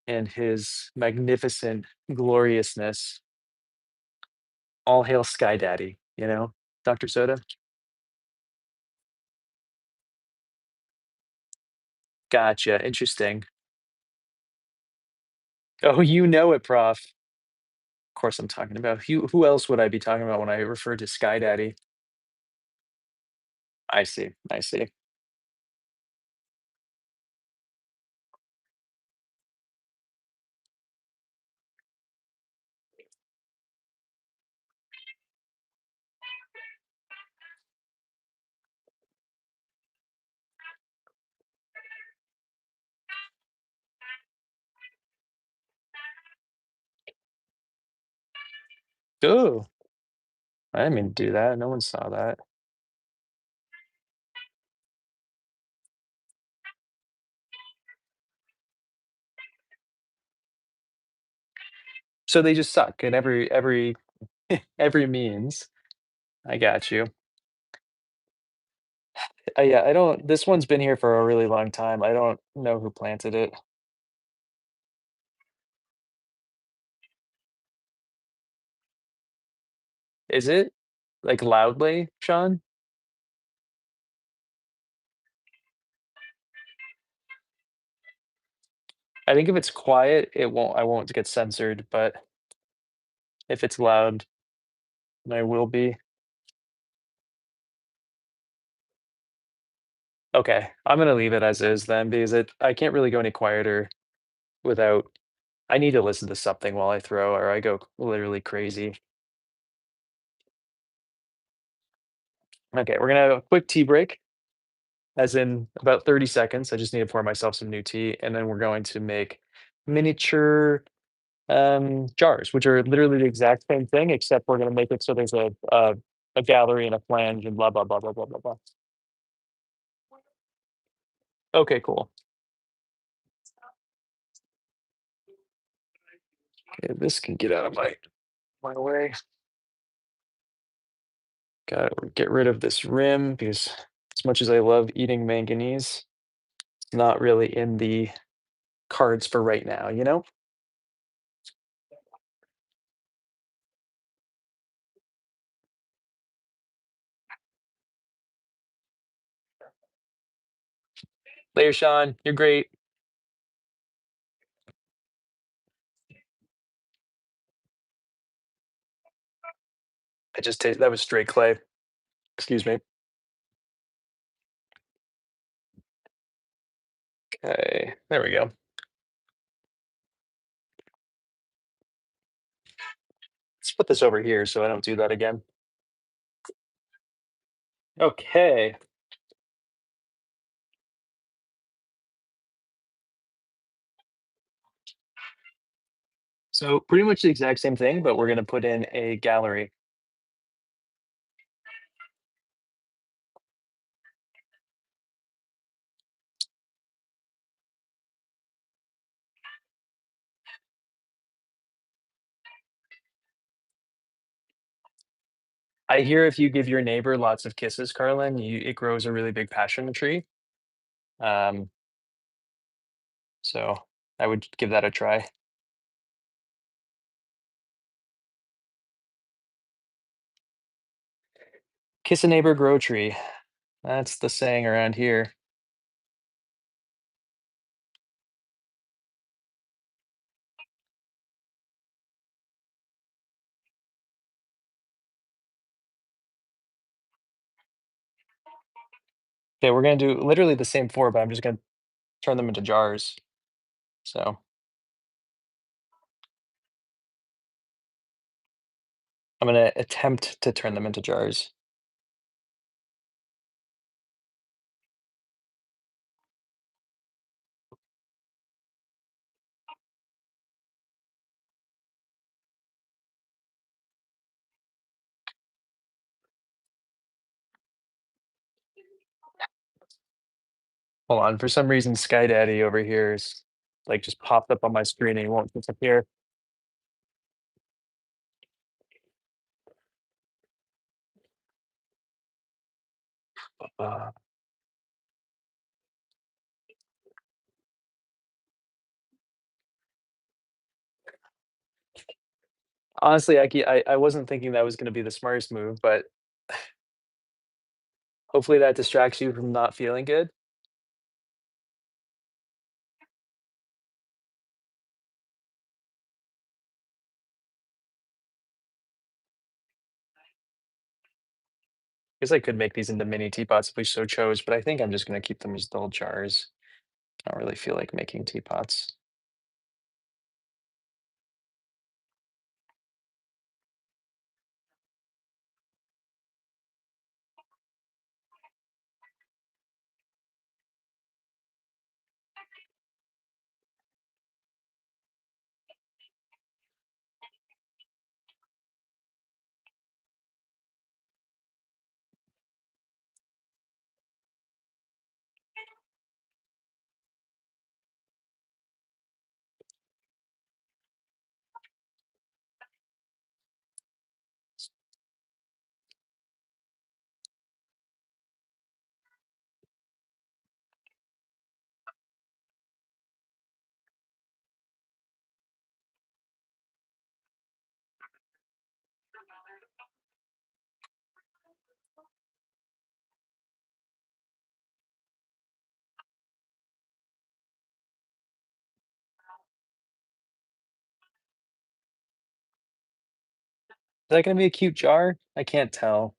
and his magnificent gloriousness. All hail Sky Daddy, Dr. Soda? Gotcha, interesting. Oh, you know it, prof. Of course I'm talking about who else would I be talking about when I refer to Sky Daddy? I see, I see. Ooh, I didn't mean to do that, no one saw that. So they just suck in every every means. I got you. Yeah, I don't this one's been here for a really long time, I don't know who planted it. Is it? Like, loudly, Sean? I think if it's quiet, I won't get censored, but if it's loud, I will be. Okay, I'm gonna leave it as is then because I can't really go any quieter without I need to listen to something while I throw or I go literally crazy. Okay, we're gonna have a quick tea break, as in about 30 seconds. I just need to pour myself some new tea, and then we're going to make miniature jars, which are literally the exact same thing, except we're gonna make it so there's a gallery and a flange and blah blah blah blah blah blah blah. Okay, cool. Okay, this can get out of my way. Gotta get rid of this rim because as much as I love eating manganese, not really in the cards for right now, you know? Later, Sean. You're great. That was straight clay. Excuse me. Okay, there we go. Let's put this over here so I don't do that again. Okay. So pretty much the exact same thing, but we're gonna put in a gallery. I hear if you give your neighbor lots of kisses, Carlin, it grows a really big passion tree. Um, so I would give that a try. Kiss a neighbor, grow a tree. That's the saying around here. Okay, we're gonna do literally the same four, but I'm just gonna turn them into jars. So I'm gonna attempt to turn them into jars. Hold on, for some reason, Sky Daddy over here is like just popped up on my screen and he won't disappear. Uh, Honestly, I wasn't thinking that was gonna be the smartest move, but hopefully that distracts you from not feeling good. Guess I could make these into mini teapots if we so chose, but I think I'm just gonna keep them as dull jars. I don't really feel like making teapots. Is that gonna be a cute jar? I can't tell.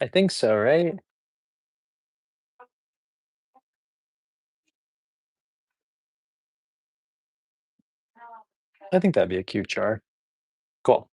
I think so, right? I think that'd be a cute jar. Cool.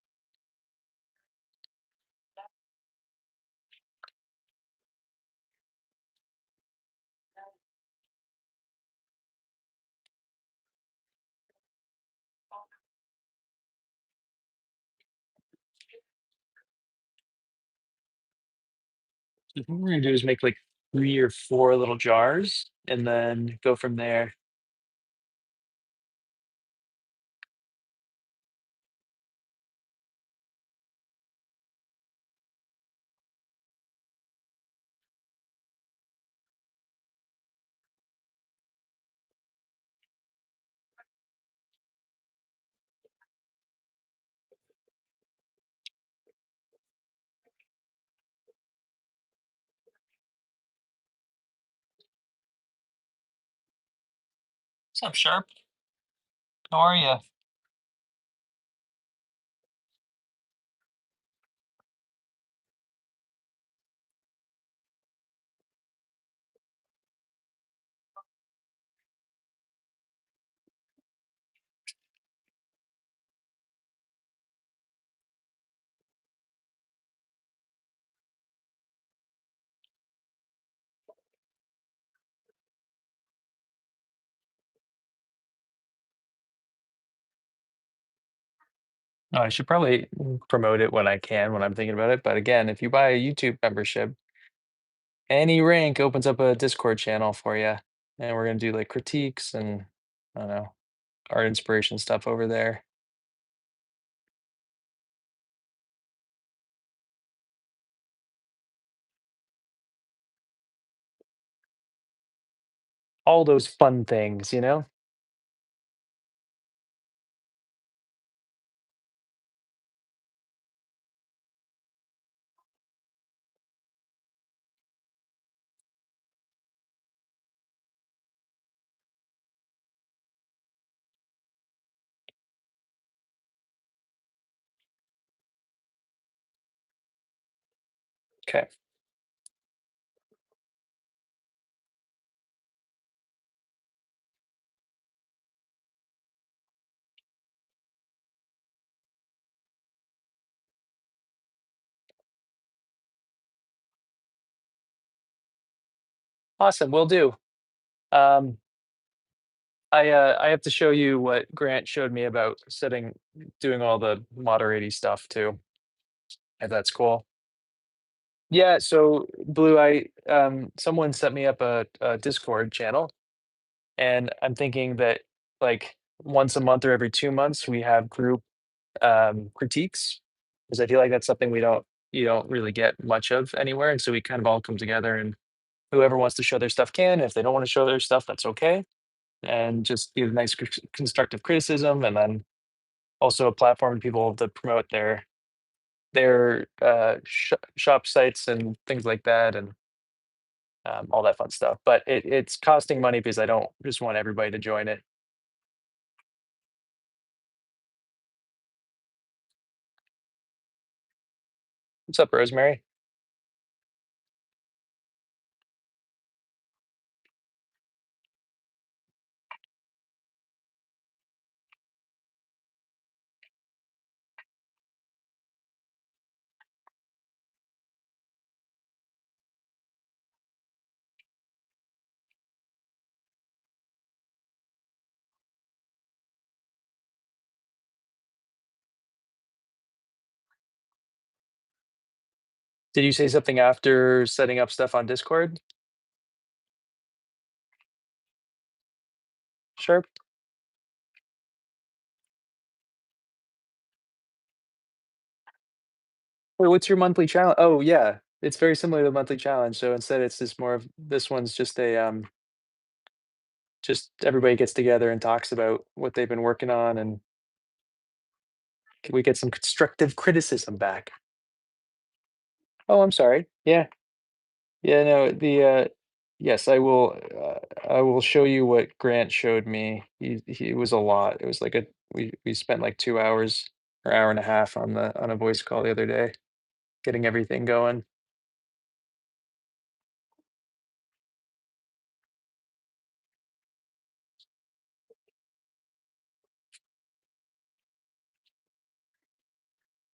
So what we're gonna do is make like 3 or 4 little jars and then go from there. What's up, Sharp? How are you? No, I should probably promote it when I can, when I'm thinking about it. But again, if you buy a YouTube membership, any rank opens up a Discord channel for you. And we're gonna do like critiques and I don't know, art inspiration stuff over there. All those fun things, you know? Okay. Awesome, will do. Um, I have to show you what Grant showed me about doing all the moderating stuff too, if that's cool. Yeah, so Blue, someone set me up a Discord channel, and I'm thinking that like once a month or every 2 months we have group critiques because I feel like that's something we don't you don't really get much of anywhere, and so we kind of all come together and whoever wants to show their stuff can. If they don't want to show their stuff, that's okay, and just give nice constructive criticism, and then also a platform for people to promote their shop sites and things like that, and all that fun stuff. But it's costing money because I don't just want everybody to join it. What's up, Rosemary? Did you say something after setting up stuff on Discord? Sure. Wait, what's your monthly challenge? Oh, yeah. It's very similar to the monthly challenge. So instead, it's just more of this one's just everybody gets together and talks about what they've been working on, and we get some constructive criticism back. Oh, I'm sorry. Yeah. Yeah, no, yes, I will show you what Grant showed me. He it was a lot. It was like we spent like 2 hours or hour and a half on a voice call the other day, getting everything going.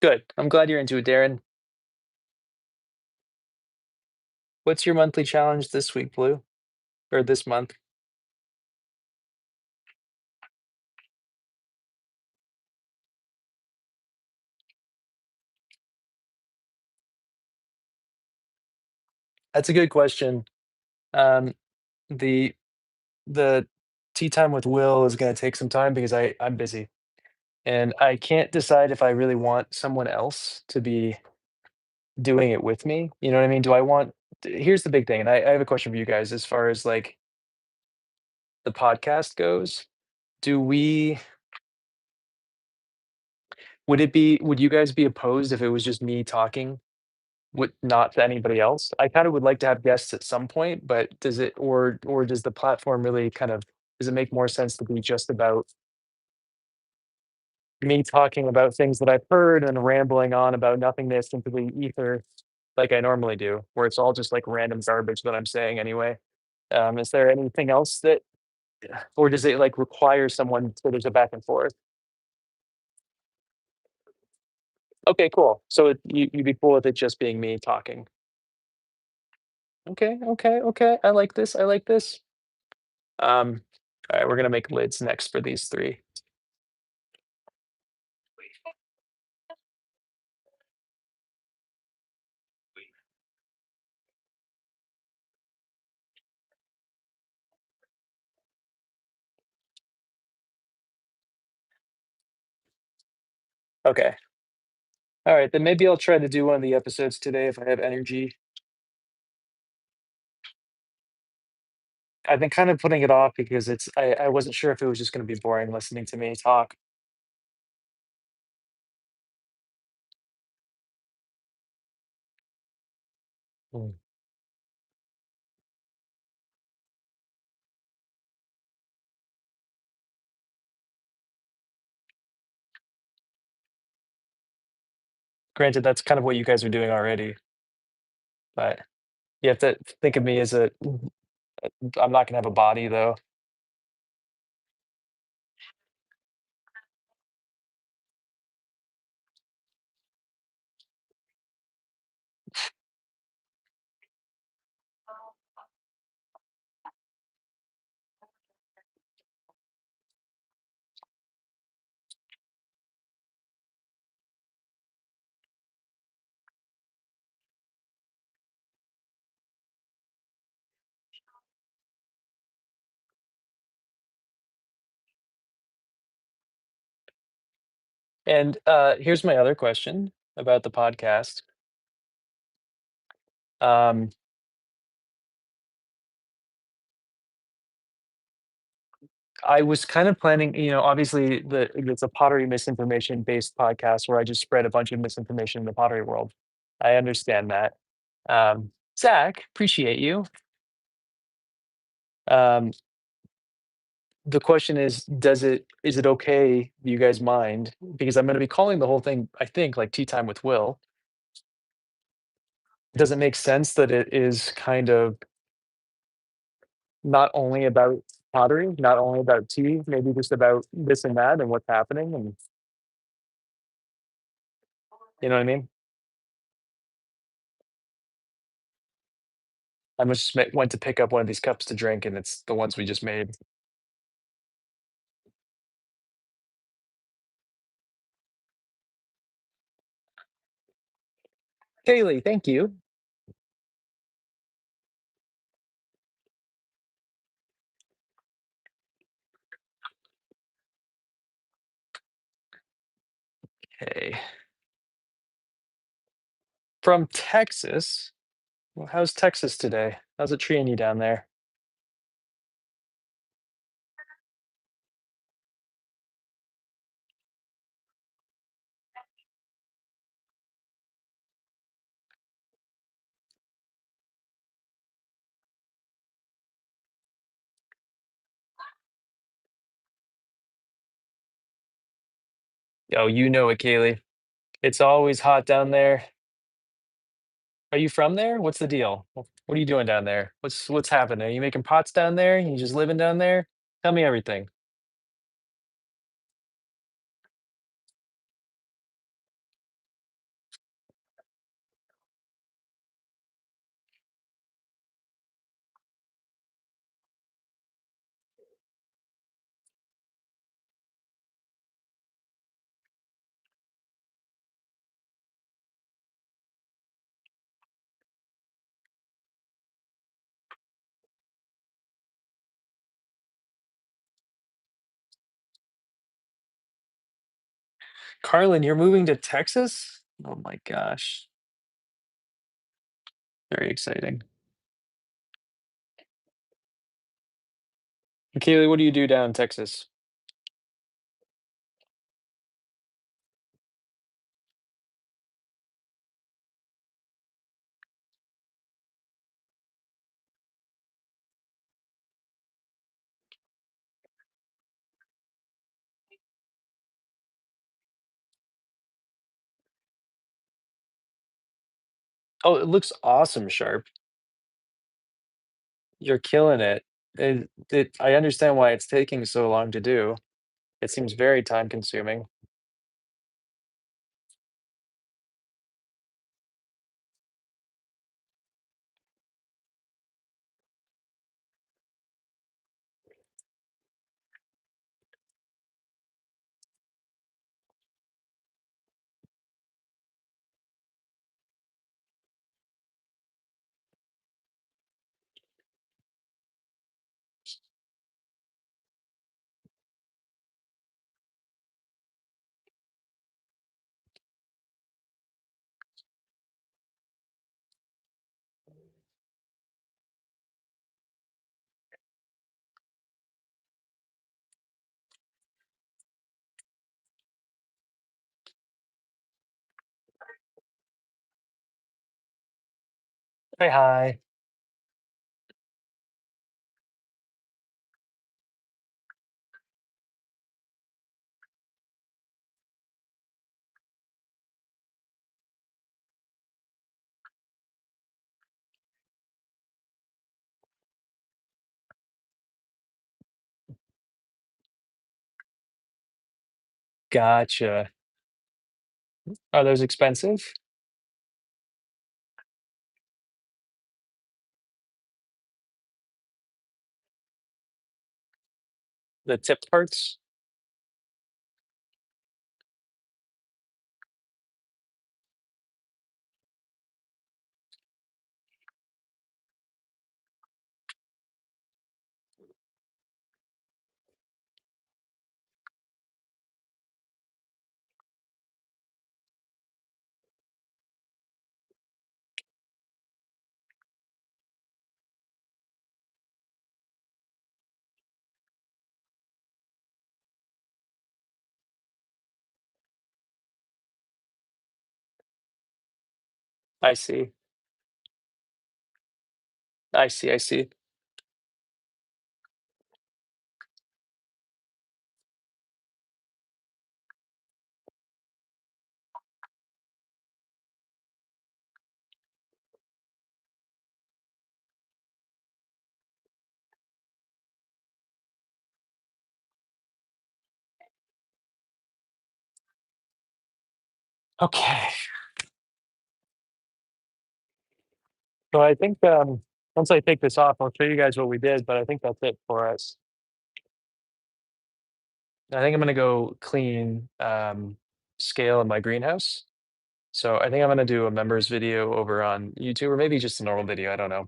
Good. I'm glad you're into it, Darren. What's your monthly challenge this week, Blue? Or this month? That's a good question. Um, the the tea time with Will is gonna take some time because I'm busy, and I can't decide if I really want someone else to be doing it with me. You know what I mean? Do I want Here's the big thing, and I have a question for you guys as far as like the podcast goes. Do we would you guys be opposed if it was just me talking with not to anybody else? I kind of would like to have guests at some point, but does it or does the platform really kind of Does it make more sense to be just about me talking about things that I've heard and rambling on about nothingness into the ether like I normally do, where it's all just like random garbage that I'm saying anyway? Is there anything else that, or does it like require someone so there's a back and forth? Okay, cool. So you'd be cool with it just being me talking. Okay, okay, okay. I like this. I like this. Um, all right, we're gonna make lids next for these three. Okay. All right, then maybe I'll try to do one of the episodes today if I have energy. I've been kind of putting it off because I wasn't sure if it was just gonna be boring listening to me talk. Mm. Granted, that's kind of what you guys are doing already, but you have to think of me as a I'm not gonna have a body though. And here's my other question about the podcast. Um, I was kind of planning, obviously it's a pottery misinformation based podcast where I just spread a bunch of misinformation in the pottery world. I understand that. Zach, appreciate you. Um, the question is it okay? Do you guys mind? Because I'm going to be calling the whole thing, I think, like Tea Time with Will. Does it make sense that it is kind of not only about pottery, not only about tea, maybe just about this and that and what's happening, and you know what I mean? I just went to pick up one of these cups to drink, and it's the ones we just made. Kaylee, thank you. Hey, from Texas. Well, how's Texas today? How's it treating you down there? Oh, you know it, Kaylee. It's always hot down there. Are you from there? What's the deal? What are you doing down there? What's happening? Are you making pots down there? You just living down there? Tell me everything. Carlin, you're moving to Texas? Oh my gosh. Very exciting. Kaylee, what do you do down in Texas? Oh, it looks awesome sharp. You're killing it. I understand why it's taking so long to do. It seems very time consuming. Hi, hi. Gotcha. Are those expensive? The tip parts? I see. I see, I see. Okay. So I think, once I take this off, I'll show you guys what we did, but I think that's it for us. I think I'm gonna go clean, scale in my greenhouse. So I think I'm gonna do a members video over on YouTube or maybe just a normal video, I don't know.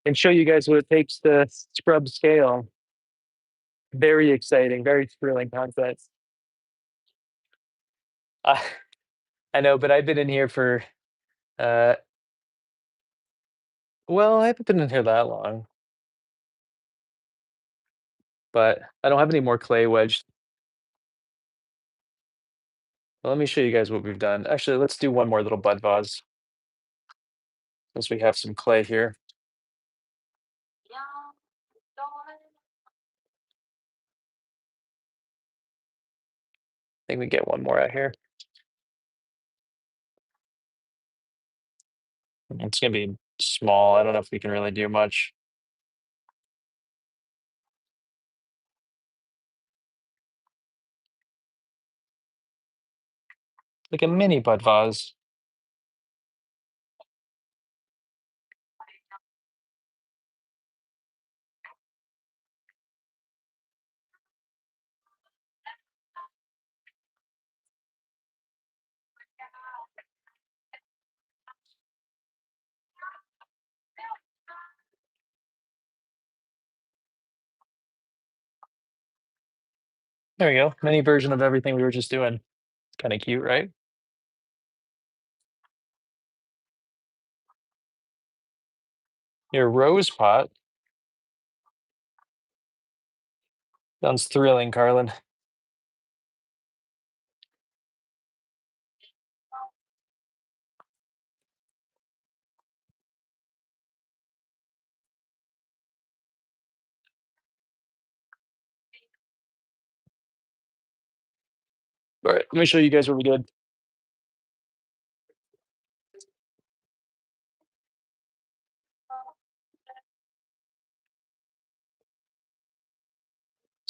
And show you guys what it takes to scrub scale. Very exciting, very thrilling content. I I know, but I've been in here for, uh well, I haven't been in here that long, but I don't have any more clay wedged. Well, let me show you guys what we've done. Actually, let's do one more little bud vase since we have some clay here. I think we get one more out here. It's gonna be small. I don't know if we can really do much. Like a mini bud vase. There we go. Mini version of everything we were just doing. It's kind of cute, right? Your rose pot sounds thrilling, Carlin. All right, let me show you guys what we did.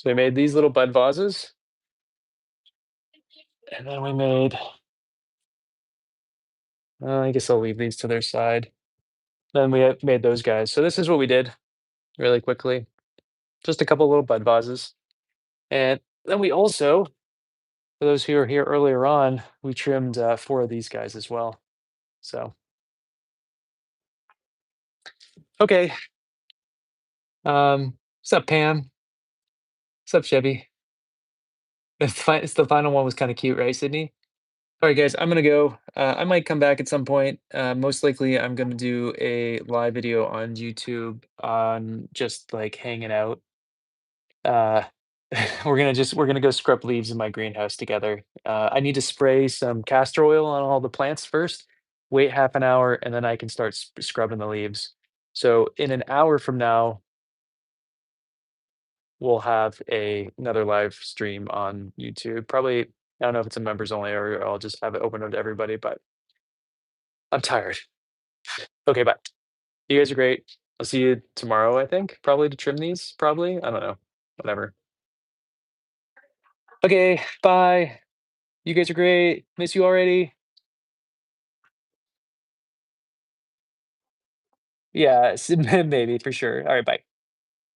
So we made these little bud vases, and then we made, I guess I'll leave these to their side. Then we had made those guys. So this is what we did really quickly. Just a couple little bud vases. And then we also, for those who were here earlier on, we trimmed four of these guys as well. So, okay. What's up, Pam? What's up, Chevy? The final one was kind of cute, right, Sydney? All right, guys, I'm gonna go. I might come back at some point. Most likely, I'm gonna do a live video on YouTube on just like hanging out. Uh, we're gonna go scrub leaves in my greenhouse together. I need to spray some castor oil on all the plants first. Wait half an hour, and then I can start scrubbing the leaves. So in an hour from now, we'll have another live stream on YouTube. Probably, I don't know if it's a members only or I'll just have it open up to everybody, but I'm tired. Okay, bye. You guys are great. I'll see you tomorrow, I think, probably to trim these, probably. I don't know. Whatever. Okay, bye. You guys are great. Miss you already. Yeah, maybe for sure. All right, bye.